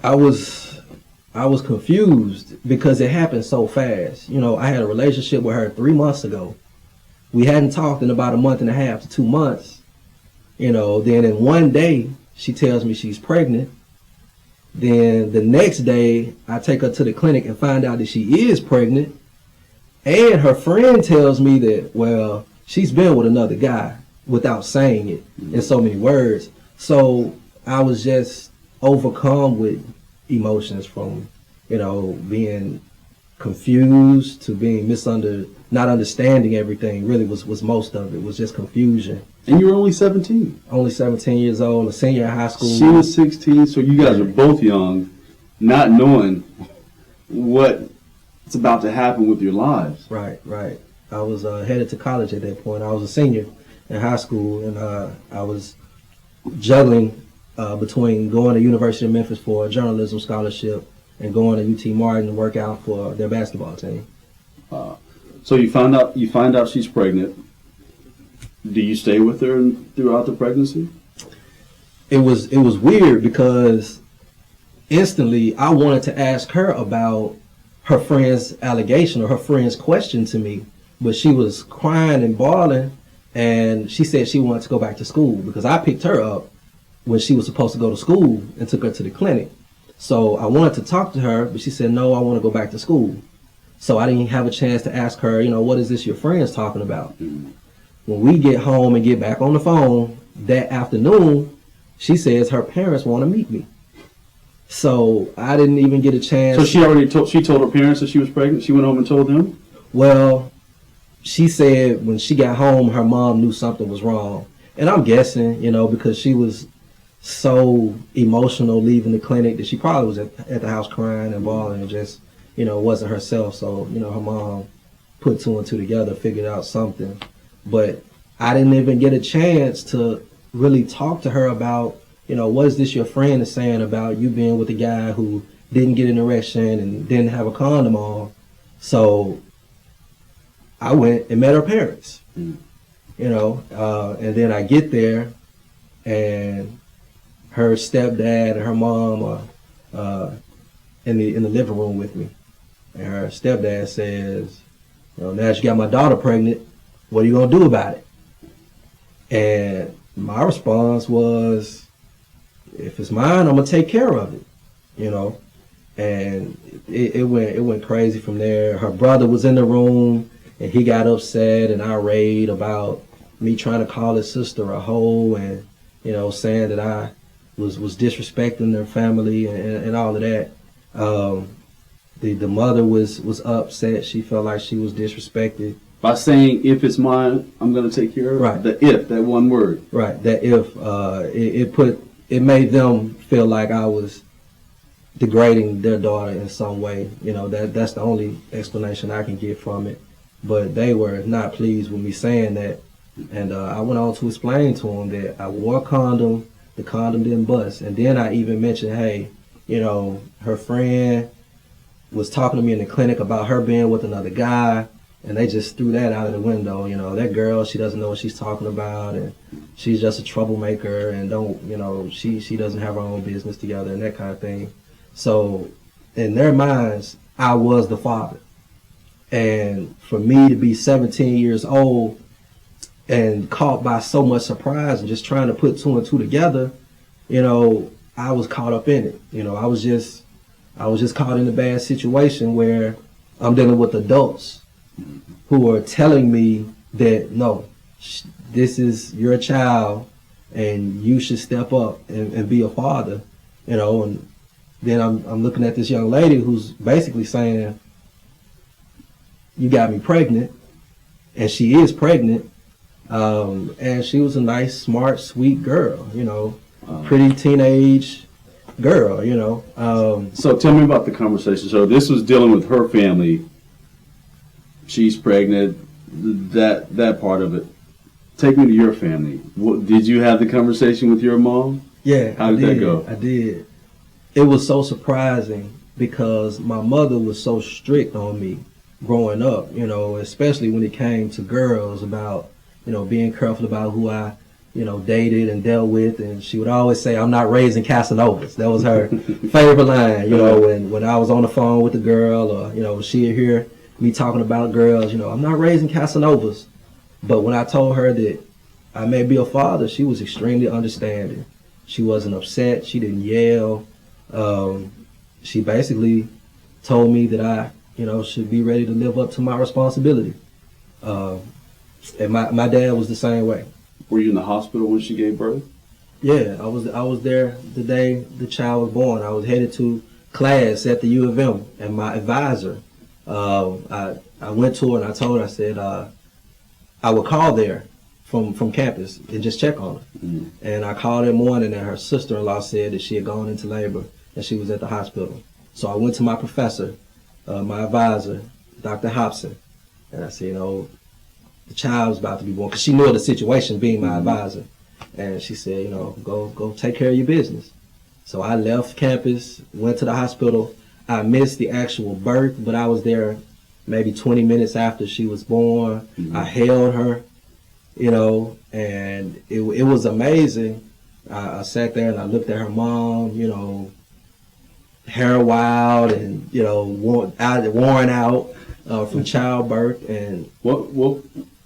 S10: I was confused because it happened so fast. I had a relationship with her 3 months ago. We hadn't talked in about a month and a half to 2 months. Then in one day, she tells me she's pregnant. Then the next day, I take her to the clinic and find out that she is pregnant. And her friend tells me that, well, she's been with another guy without saying it in so many words. So I was just overcome with emotions from, being confused to being not understanding everything. Really was most of it. Was just confusion.
S1: And you were only 17.
S10: Only 17 years old, a senior in high school.
S1: She was 16, so you guys are both young, not knowing what's about to happen with your lives.
S10: Right. I was headed to college at that point. I was a senior in high school, and I was juggling between going to University of Memphis for a journalism scholarship and going to UT Martin to work out for their basketball team.
S1: So you find out she's pregnant. Do you stay with her throughout the pregnancy?
S10: It was weird because instantly I wanted to ask her about her friend's allegation or her friend's question to me, but she was crying and bawling, and she said she wanted to go back to school because I picked her up when she was supposed to go to school and took her to the clinic. So I wanted to talk to her, but she said, no, I want to go back to school. So I didn't have a chance to ask her, what is this your friend's talking about? Mm-hmm. When we get home and get back on the phone that afternoon, she says her parents want to meet me. So I didn't even get a chance.
S1: So she told her parents that she was pregnant? She went home and told them?
S10: Well, she said when she got home, her mom knew something was wrong. And I'm guessing, because she was so emotional leaving the clinic that she probably was at the house crying and bawling and just, wasn't herself. So, her mom put two and two together, figured out something. But I didn't even get a chance to really talk to her about, what is this your friend is saying about you being with a guy who didn't get an erection and didn't have a condom on. So I went and met her parents, and then I get there and her stepdad and her mom are in the living room with me. And her stepdad says, now that you got my daughter pregnant, what are you going to do about it? And my response was, if it's mine, I'm going to take care of it, And it went crazy from there. Her brother was in the room, and he got upset and irate about me trying to call his sister a hoe and, saying that I was disrespecting their family and all of that. The mother was upset. She felt like she was disrespected.
S1: By saying, if it's mine, I'm going to take care of it?
S10: Right.
S1: The if, that one word.
S10: Right. That if, it made them feel like I was degrading their daughter in some way. That's the only explanation I can get from it. But they were not pleased with me saying that. And I went on to explain to them that I wore a condom, the condom didn't bust. And then I even mentioned, hey, her friend was talking to me in the clinic about her being with another guy. And they just threw that out of the window. That girl, she doesn't know what she's talking about, and she's just a troublemaker, and she doesn't have her own business together and that kind of thing. So in their minds, I was the father. And for me to be 17 years old and caught by so much surprise and just trying to put two and two together, I was caught up in it. I was just caught in a bad situation where I'm dealing with adults who are telling me that no, this is your child, and you should step up and be a father, And then I'm looking at this young lady who's basically saying, "You got me pregnant," and she is pregnant. And she was a nice, smart, sweet girl, pretty teenage girl,
S1: So tell me about the conversation. So this was dealing with her family. She's pregnant. That part of it. Take me to your family. Did you have the conversation with your mom?
S10: Yeah.
S1: How did that go?
S10: I did. It was so surprising because my mother was so strict on me growing up, especially when it came to girls about, being careful about who I, dated and dealt with. And she would always say, "I'm not raising Casanovas." That was her favorite line, when I was on the phone with the girl, or, she'd hear me talking about girls, "I'm not raising Casanovas." But when I told her that I may be a father, she was extremely understanding. She wasn't upset. She didn't yell. She basically told me that I, should be ready to live up to my responsibility. And my dad was the same way.
S1: Were you in the hospital when she gave birth?
S10: Yeah, I was there the day the child was born. I was headed to class at the U of M, and my advisor, I went to her and I told her, I said, I would call there from campus and just check on her. Mm-hmm. And I called that morning, and her sister-in-law said that she had gone into labor and she was at the hospital. So I went to my professor, my advisor, Dr. Hobson, and I said, the child's about to be born, because she knew of the situation, being my advisor. And she said, go take care of your business. So I left campus, went to the hospital. I missed the actual birth, but I was there maybe 20 minutes after she was born. Mm-hmm. I held her, and it was amazing. I sat there and I looked at her mom, hair wild and, worn out from childbirth. And
S1: what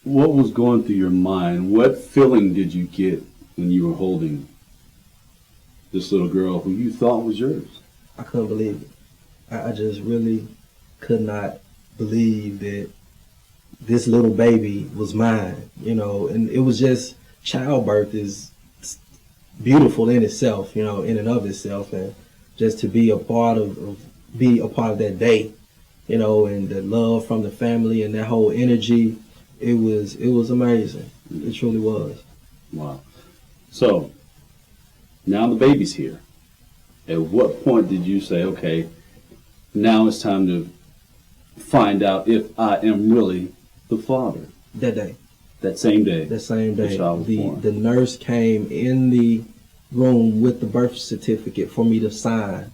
S1: was going through your mind? What feeling did you get when you were holding this little girl who you thought was yours?
S10: I couldn't believe it. I just really could not believe that this little baby was mine, and it was just, childbirth is beautiful in itself, in and of itself, and just to be a part of that day, and the love from the family and that whole energy, it was amazing. It truly was.
S1: Wow. So now the baby's here. At what point did you say, okay, now it's time to find out if I am really the father?
S10: That day.
S1: That same day.
S10: That same day.
S1: The child was born.
S10: The nurse came in the room with the birth certificate for me to sign.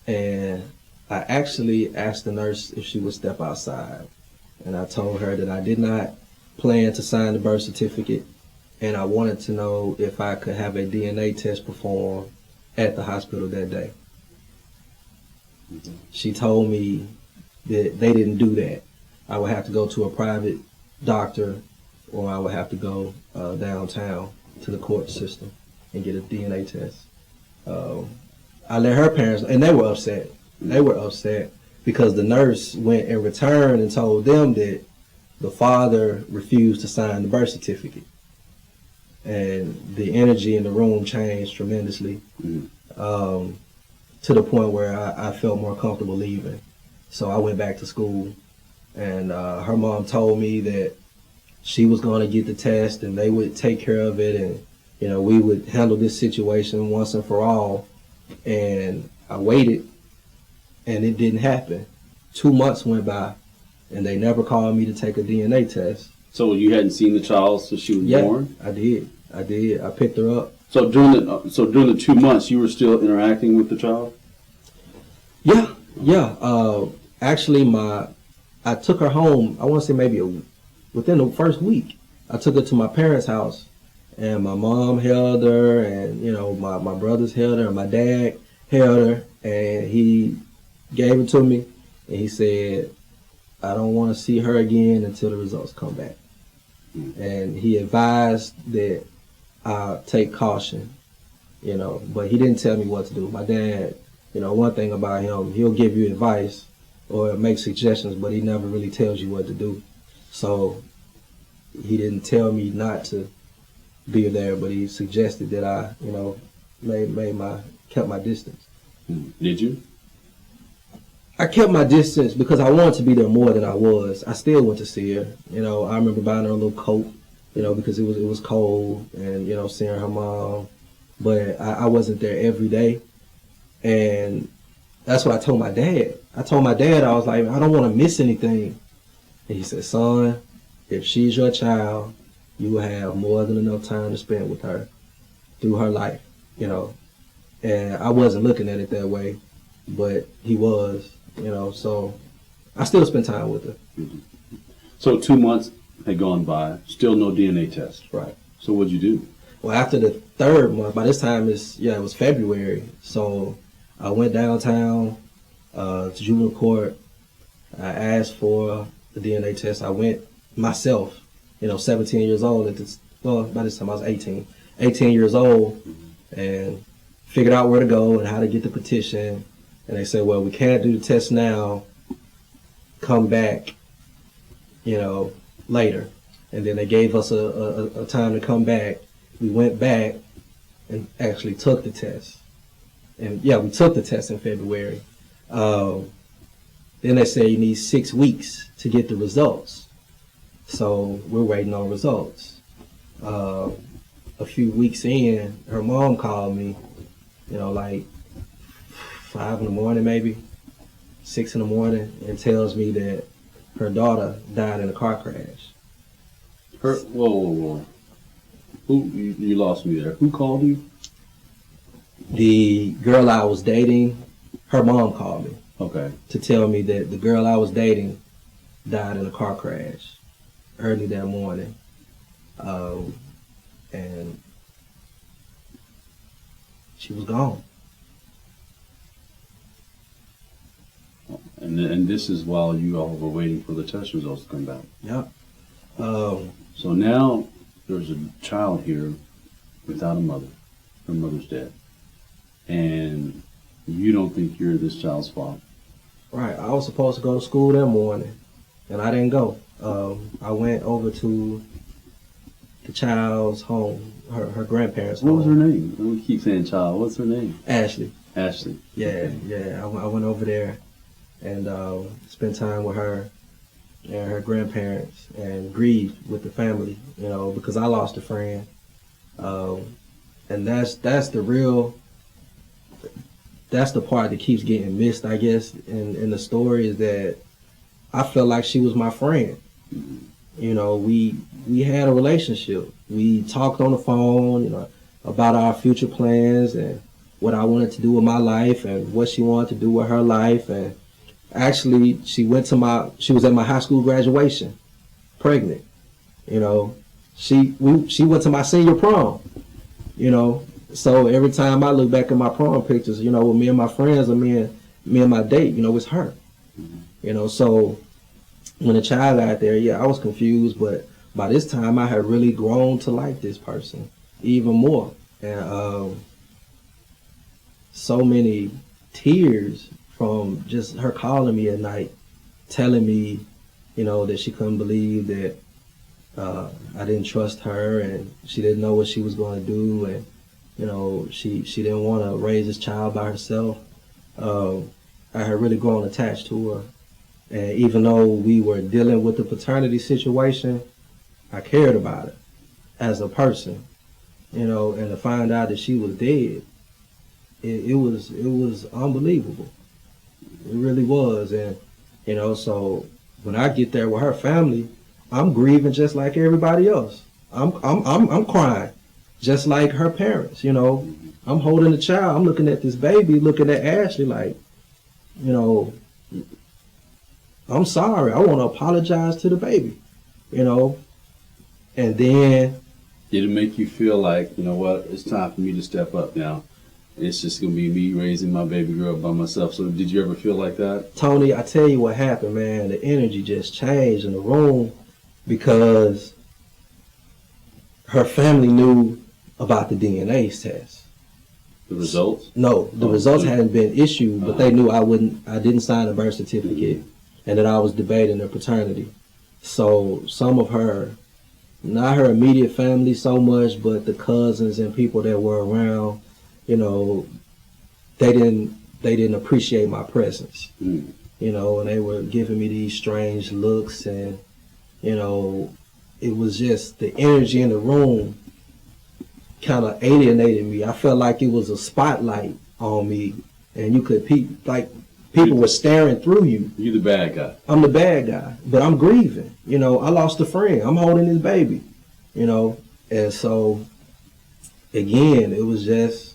S10: And I actually asked the nurse if she would step outside. And I told her that I did not plan to sign the birth certificate. And I wanted to know if I could have a DNA test performed at the hospital that day. Mm-hmm. She told me that they didn't do that. I would have to go to a private doctor, or I would have to go downtown to the court system and get a DNA test. I let her parents, and they were upset. They were upset because the nurse went and returned and told them that the father refused to sign the birth certificate. And the energy in the room changed tremendously, to the point where I felt more comfortable leaving. So I went back to school, and her mom told me that she was going to get the test and they would take care of it, and we would handle this situation once and for all. And I waited, and it didn't happen. 2 months went by, and they never called me to take a DNA test.
S1: So you hadn't seen the child since she was born?
S10: I did. I picked her up.
S1: So during the 2 months, you were still interacting with the child?
S10: Yeah. Actually, I took her home. I want to say maybe within the first week. I took her to my parents' house, and my mom held her, and my brothers held her, and my dad held her, and he gave it to me, and he said, "I don't want to see her again until the results come back." And he advised that I take caution, but he didn't tell me what to do. My dad, one thing about him, he'll give you advice or make suggestions, but he never really tells you what to do. So he didn't tell me not to be there, but he suggested that I, kept my distance.
S1: Did you?
S10: I kept my distance because I wanted to be there more than I was. I still went to see her. I remember buying her a little coat, because it was cold, and seeing her mom. But I wasn't there every day, and that's what I told my dad. I told my dad, I was like, I don't want to miss anything. And he said, son, if she's your child, you will have more than enough time to spend with her through her life, And I wasn't looking at it that way, but he was, so I still spent time with her.
S1: Mm-hmm. So 2 months had gone by, still no DNA test.
S10: Right.
S1: So what'd you do?
S10: Well, after the third month, by this time it was February. So I went downtown to juvenile court. I asked for the DNA test. I went myself, 17 years old. By this time I was 18 years old, and figured out where to go and how to get the petition. And they said, well, we can't do the test now. Come back, later. And then they gave us a time to come back. We went back and actually took the test. And yeah, we took the test in February. Then they said you need 6 weeks to get the results. So we're waiting on results. A few weeks in, her mom called me, like 5 in the morning, maybe 6 in the morning, and tells me that her daughter died in a car crash.
S1: Whoa. Who, you lost me there. Who called you?
S10: The girl I was dating, her mom called me.
S1: Okay.
S10: To tell me that the girl I was dating died in a car crash early that morning. And she was gone.
S1: And this is while you all were waiting for the test results to come back.
S10: Yep.
S1: So now there's a child here without a mother. Her mother's dead. And you don't think you're this child's father.
S10: Right. I was supposed to go to school that morning, and I didn't go. I went over to the child's home, her grandparents' home.
S1: What was her name? We keep saying child. What's her name?
S10: Ashley.
S1: Ashley.
S10: Yeah,
S1: Okay.
S10: yeah. I went over there and spent time with her and her grandparents and grieved with the family, because I lost a friend. And that's the part that keeps getting missed, I guess, in the story, is that I felt like she was my friend. We had a relationship. We talked on the phone, about our future plans and what I wanted to do with my life and what she wanted to do with her life. And actually, she was at my high school graduation, pregnant. She went to my senior prom. So every time I look back at my prom pictures, with me and my friends, or me and my date, it's her. So when the child got there, yeah, I was confused, but by this time I had really grown to like this person even more. And so many tears from just her calling me at night, telling me, that she couldn't believe that I didn't trust her, and she didn't know what she was going to do, and she didn't want to raise this child by herself. I had really grown attached to her. And even though we were dealing with the paternity situation, I cared about her as a person, and to find out that she was dead, it was unbelievable. It really was. And, so when I get there with her family, I'm grieving just like everybody else. I'm crying just like her parents, I'm holding the child. I'm looking at this baby, looking at Ashley like, I'm sorry. I want to apologize to the baby, And then...
S1: Did it make you feel like, what, it's time for me to step up now? It's just going to be me raising my baby girl by myself. So did you ever feel like that?
S10: Tony, I tell you what happened, man. The energy just changed in the room because her family knew about the DNA test.
S1: The results?
S10: No, the results hadn't been issued, but they knew I didn't sign a birth certificate, and that I was debating their paternity. So some of her not her immediate family so much, but the cousins and people that were around, you know, they didn't appreciate my presence. You know, and they were giving me these strange looks, and you know, it was just the energy in the room kind of alienated me. I felt like it was a spotlight on me, and you could people were staring through you.
S1: You the bad guy.
S10: I'm the bad guy, but I'm grieving. You know, I lost a friend. I'm holding his baby. You know, and so again, it was just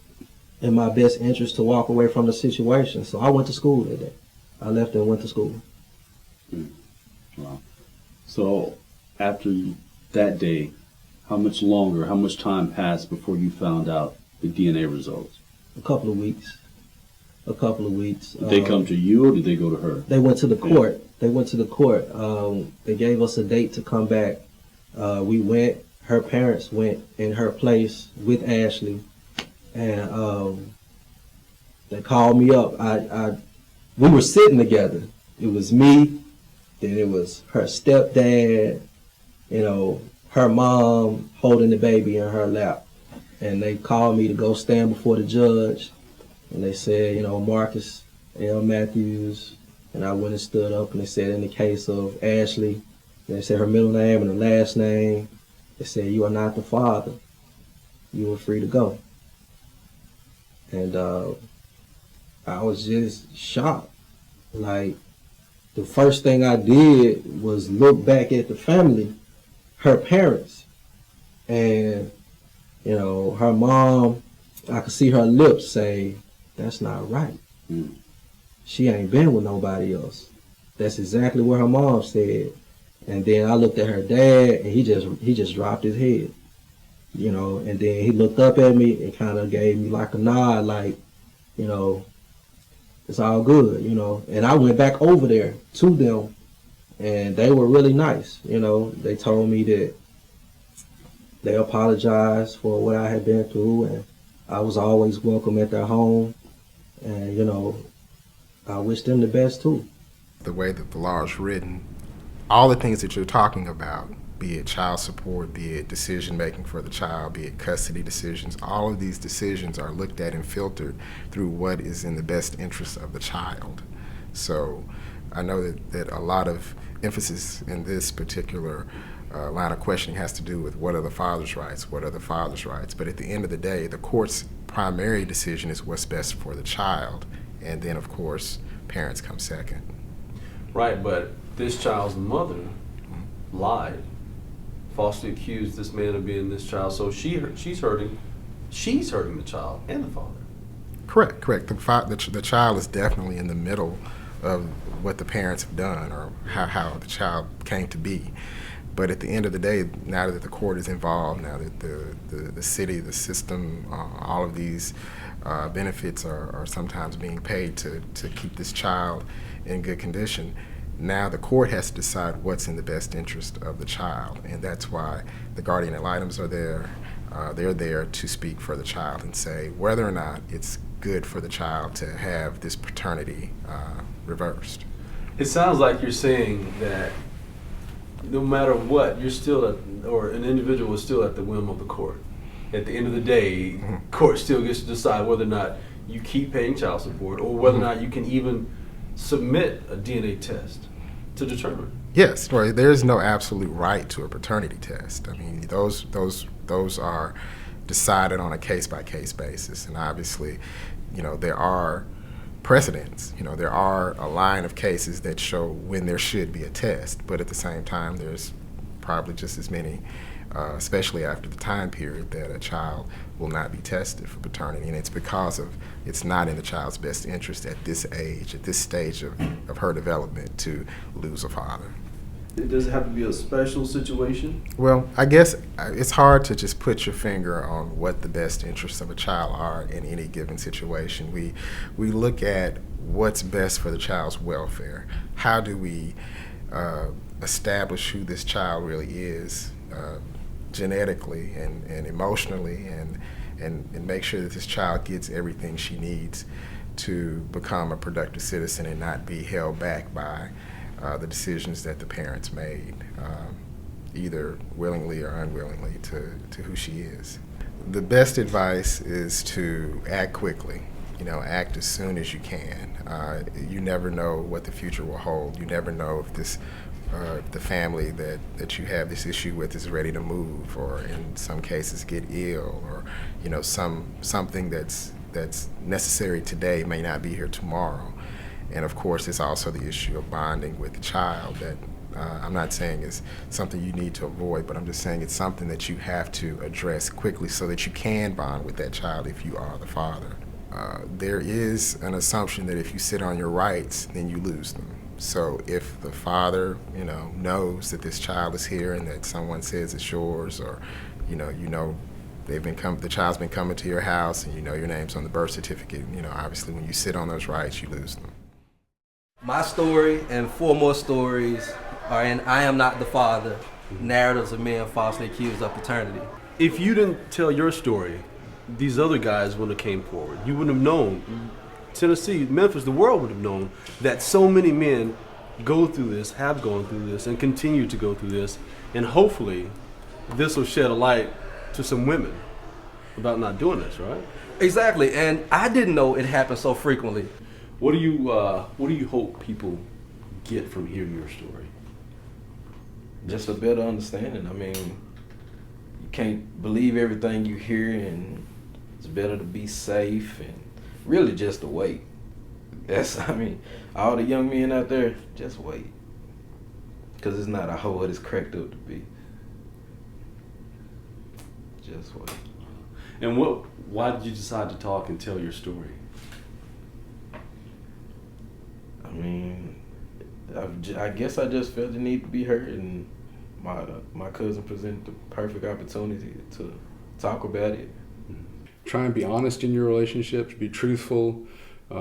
S10: in my best interest to walk away from the situation. So I went to school that day. I left and went to school.
S1: Wow. So after that day, how much time passed before you found out the DNA results?
S10: A couple of weeks.
S1: Did they come to you or did they go to her?
S10: They went to the court. They went to the court. They gave us a date to come back. We went. Her parents went in her place with Ashley, and they called me up. We were sitting together. It was me, then it was her stepdad, you know, her mom holding the baby in her lap. And they called me to go stand before the judge. And they said, you know, Marcus L. Matthews. And I went and stood up, and they said in the case of Ashley, they said her middle name and her last name. They said, you are not the father. You are free to go. And I was just shocked. Like, the first thing I did was look back at the family, her parents. And, you know, her mom, I could see her lips say, that's not right. She ain't been with nobody else. That's exactly what her mom said. And then I looked at her dad, and he just dropped his head. You know, and then he looked up at me and kind of gave me like a nod, like, you know, it's all good, you know. And I went back over there to them, and they were really nice. You know, they told me that they apologized for what I had been through, and I was always welcome at their home. And, you know, I wish them the best too.
S8: The way that the law is written, all the things that you're talking about, be it child support, be it decision making for the child, be it custody decisions, all of these decisions are looked at and filtered through what is in the best interest of the child. So I know that a lot of emphasis in this particular line of questioning has to do with what are the father's rights, what are the father's rights. But at the end of the day, the court's primary decision is what's best for the child. And then, of course, parents come second.
S3: Right, but this child's mother lied, falsely accused this man of being this child. So she's hurting the child and the father.
S8: Correct. The child is definitely in the middle of what the parents have done or how the child came to be. But at the end of the day, now that the court is involved, now that the city, the system, all of these benefits are sometimes being paid to keep this child in good condition, now the court has to decide what's in the best interest of the child. And that's why the guardian ad litems are there. They're there to speak for the child and say whether or not it's good for the child to have this paternity reversed.
S3: It sounds like you're saying that no matter what, you're still an individual is still at the whim of the court. At the end of the day, court still gets to decide whether or not you keep paying child support or whether or not you can even submit a DNA test to determine.
S8: Yes, well, there's no absolute right to a paternity test. I mean, those are decided on a case-by-case basis, and obviously, you know, there are precedents. You know, there are a line of cases that show when there should be a test, but at the same time, there's probably just as many, especially after the time period, that a child will not be tested for paternity, and it's because it's not in the child's best interest at this age, at this stage of her development, to lose a father.
S3: Does it have to be a special situation?
S8: Well, I guess it's hard to just put your finger on what the best interests of a child are in any given situation. We look at what's best for the child's welfare. How do we establish who this child really is genetically and emotionally, and make sure that this child gets everything she needs to become a productive citizen and not be held back by the decisions that the parents made. either willingly or unwillingly, to who she is. The best advice is to act quickly. Act as soon as you can. You never know what the future will hold. You never know if the family that you have this issue with is ready to move, or in some cases get ill, or something that's necessary today may not be here tomorrow. And of course, it's also the issue of bonding with the child that I'm not saying is something you need to avoid, but I'm just saying it's something that you have to address quickly so that you can bond with that child if you are the father. There is an assumption that if you sit on your rights, then you lose them. So if the father, knows that this child is here and that someone says it's yours, or, the child's been coming to your house and your name's on the birth certificate, obviously when you sit on those rights, you lose them.
S2: My story and 4 more stories are in I Am Not the Father, Narratives of Men Falsely Accused of Paternity.
S3: If you didn't tell your story, these other guys wouldn't have came forward. You wouldn't have known. Tennessee, Memphis, the world would have known that so many men go through this, have gone through this, and continue to go through this. And hopefully, this will shed a light to some women about not doing this, right?
S2: Exactly, and I didn't know it happened so frequently.
S3: What do you hope people get from hearing your story?
S4: Just a better understanding. I mean, you can't believe everything you hear, and it's better to be safe and really just to wait. All the young men out there, just wait. Because it's not a hoe what it's cracked up to be. Just wait.
S3: And why did you decide to talk and tell your story?
S4: I guess I just felt the need to be heard, and my cousin presented the perfect opportunity to talk about it.
S5: Try and be honest in your relationships, be truthful, be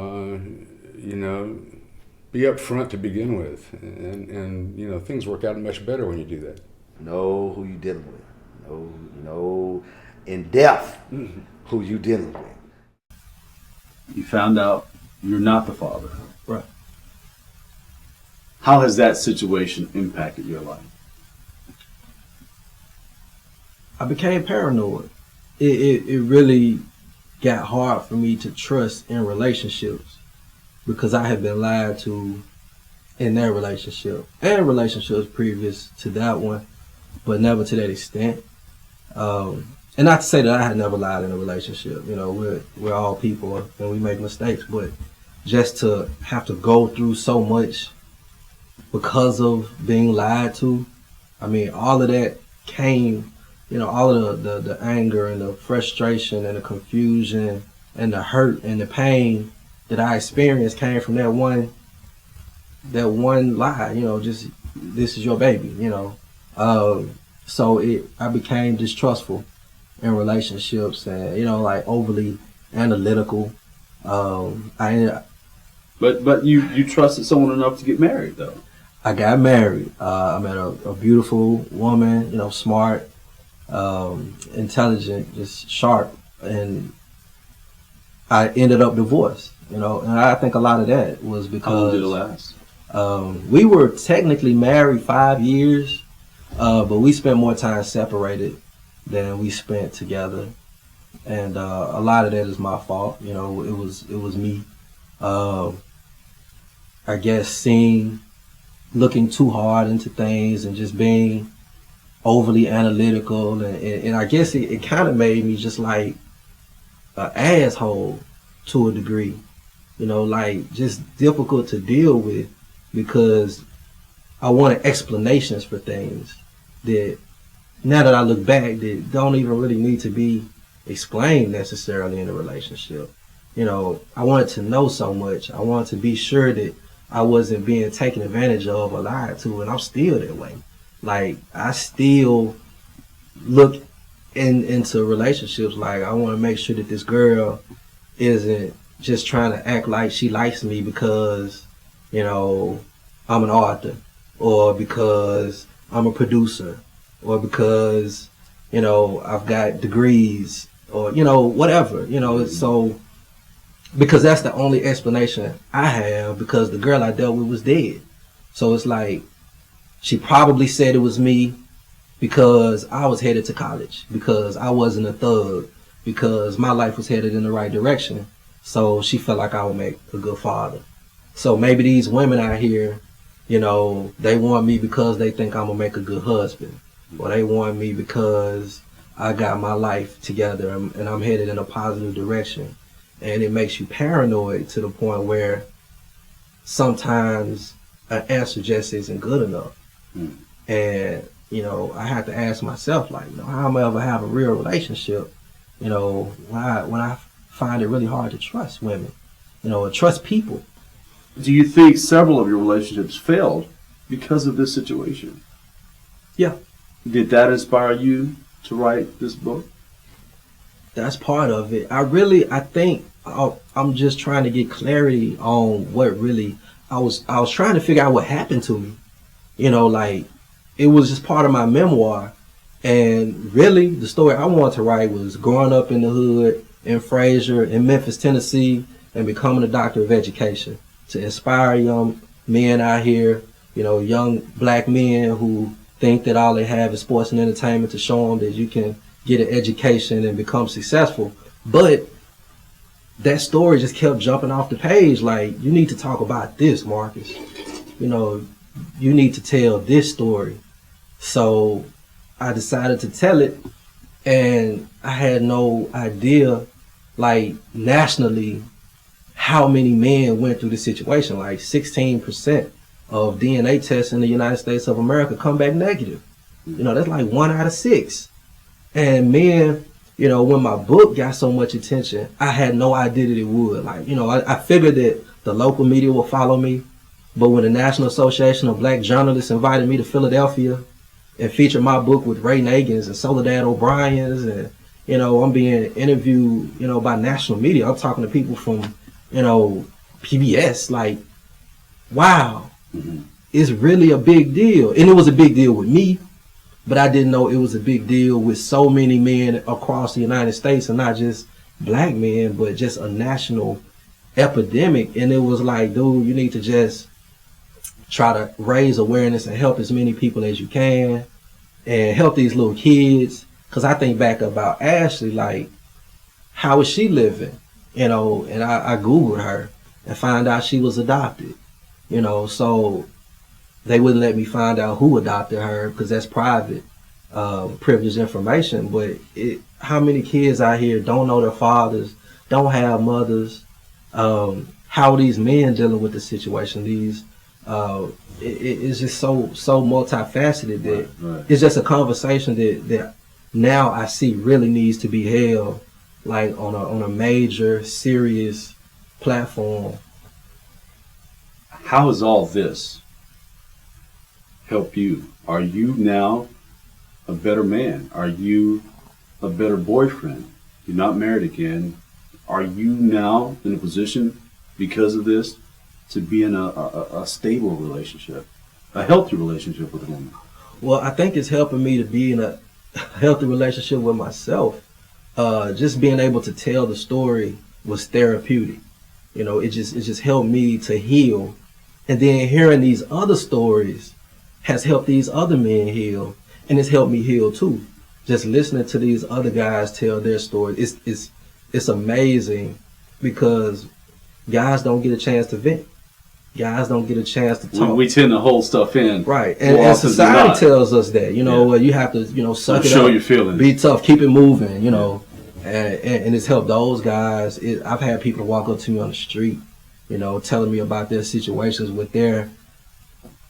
S5: upfront to begin with, and things work out much better when you do that.
S7: Know who you're dealing with. Know in depth who you're dealing with.
S1: You found out you're not the father.
S10: Right.
S1: How has that situation impacted your life?
S10: I became paranoid. It really got hard for me to trust in relationships because I had been lied to in that relationship and relationships previous to that one, but never to that extent. And not to say that I had never lied in a relationship. We're all people and we make mistakes, but just to have to go through so much because of being lied to, all of that came, all of the anger and the frustration and the confusion and the hurt and the pain that I experienced came from that one lie, just this is your baby, So I became distrustful in relationships and, overly analytical.
S1: But you trusted someone enough to get married, though.
S10: I got married. I met a beautiful woman, smart, intelligent, just sharp, and I ended up divorced. And I think a lot of that was because.
S1: How long did it last?
S10: We were technically married 5 years, but we spent more time separated than we spent together, and a lot of that is my fault. It was me. I guess looking too hard into things and just being overly analytical, and I guess it kind of made me just like an asshole to a degree, just difficult to deal with because I wanted explanations for things that now that I look back that don't even really need to be explained necessarily in a relationship. I wanted to know so much. I wanted to be sure that I wasn't being taken advantage of or lied to, and I'm still that way. Like, I still look into relationships like I want to make sure that this girl isn't just trying to act like she likes me because, I'm an author, or because I'm a producer, or because, I've got degrees, or, whatever, so, because that's the only explanation I have, because the girl I dealt with was dead. So it's like, she probably said it was me, because I was headed to college, because I wasn't a thug, because my life was headed in the right direction. So she felt like I would make a good father. So maybe these women out here, you know, they want me because they think I'm gonna make a good husband, or they want me because I got my life together and I'm headed in a positive direction. And it makes you paranoid to the point where sometimes an answer just isn't good enough. And, you know, I have to ask myself, like, you know, how am I ever have a real relationship, you know, when I find it really hard to trust women, you know, or trust people.
S1: Do you think several of your relationships failed because of this situation?
S10: Yeah.
S1: Did that inspire you to write this book?
S10: That's part of it. I think I'm just trying to get clarity on what really, I was trying to figure out what happened to me. You know, like, it was just part of my memoir. And really, the story I wanted to write was growing up in the hood, in Fraser, in Memphis, Tennessee, and becoming a doctor of education to inspire young men out here, you know, young black men who think that all they have is sports and entertainment, to show them that you can get an education and become successful. But that story just kept jumping off the page. Like, you need to talk about this, Marcus. You know, you need to tell this story. So I decided to tell it, and I had no idea, like, nationally, how many men went through this situation. Like 16% of DNA tests in the United States of America come back negative. You know, that's like 1 out of 6. And men, you know, when my book got so much attention, I had no idea that it would. Like, you know, I figured that the local media would follow me. But when the National Association of Black Journalists invited me to Philadelphia and featured my book with Ray Nagins and Soledad O'Brien's, and, you know, I'm being interviewed, you know, by national media. I'm talking to people from, you know, PBS. Like, wow, it's really a big deal. And it was a big deal with me, but I didn't know it was a big deal with so many men across the United States, and not just black men, but just a national epidemic. And it was like, dude, you need to just try to raise awareness and help as many people as you can, and help these little kids. Because I think back about Ashley, like, how is she living? You know, and I Googled her and found out she was adopted. You know, so they wouldn't let me find out who adopted her because that's private, privileged information. But how many kids out here don't know their fathers, don't have mothers? How are these men dealing with the situation? These it's just so multifaceted that
S1: Right.
S10: it's just a conversation that now I see really needs to be held, like, on a major, serious platform.
S1: How has all this helped you? Are you now a better man? Are you a better boyfriend? You're not married again. Are you now in a position, because of this, to be in a stable relationship, a healthy relationship with a woman?
S10: Well, I think it's helping me to be in a healthy relationship with myself. Just being able to tell the story was therapeutic. You know, it just helped me to heal. And then hearing these other stories has helped these other men heal, and it's helped me heal too. Just listening to these other guys tell their stories, it's amazing, because guys don't get a chance to vent. Guys don't get a chance to talk.
S1: We tend to hold stuff in.
S10: Right,
S1: more
S10: and
S1: often than
S10: society
S1: not.
S10: tells us that, you know, you have to, you know, suck it
S1: show
S10: up,
S1: your feelings,
S10: be tough, keep it moving, you know, and it's helped those guys. I've had people walk up to me on the street, you know, telling me about their situations with their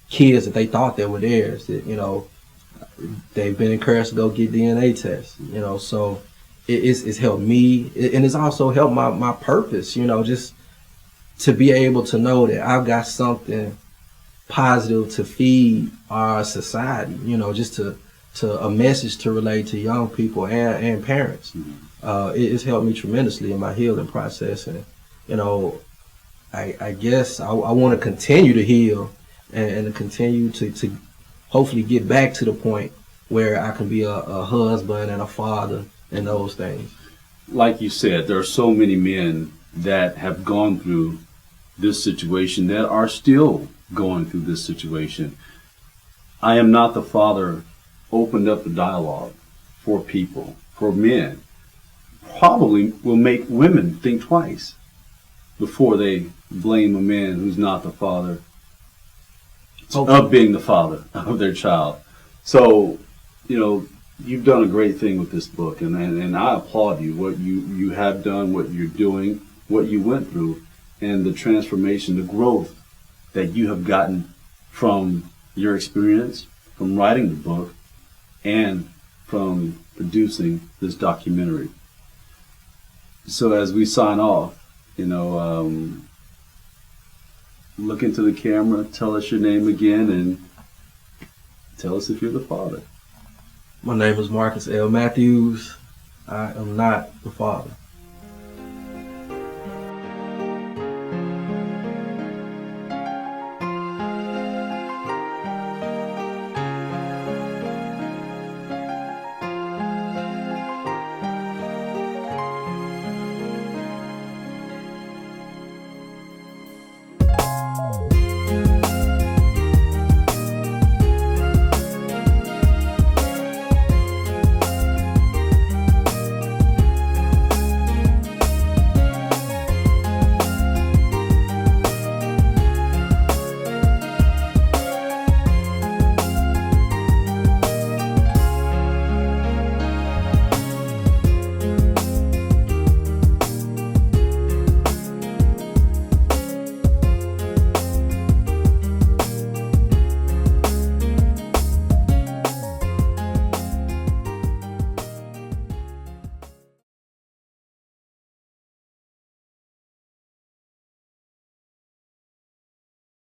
S10: kids that they thought they were theirs. That, you know, they've been encouraged to go get DNA tests, you know, so it's helped me, and it's also helped my purpose, you know, just to be able to know that I've got something positive to feed our society, you know, just to a message to relate to young people and parents. It's helped me tremendously in my healing process. And, you know, I guess I want to continue to heal and to continue to hopefully get back to the point where I can be a husband and a father and those things.
S1: Like you said, there are so many men that have gone through this situation, that are still going through this situation. I am not the father opened up the dialogue for people, for men, probably will make women think twice before they blame a man who's not the father of being the father of their child. So, you know, you've done a great thing with this book, and I applaud you, what you have done, what you're doing, what you went through, and the transformation, the growth that you have gotten from your experience, from writing the book, and from producing this documentary. So as we sign off, you know, look into the camera, tell us your name again, and tell us if you're the father.
S10: My name is Marcus L. Matthews. I am not the father.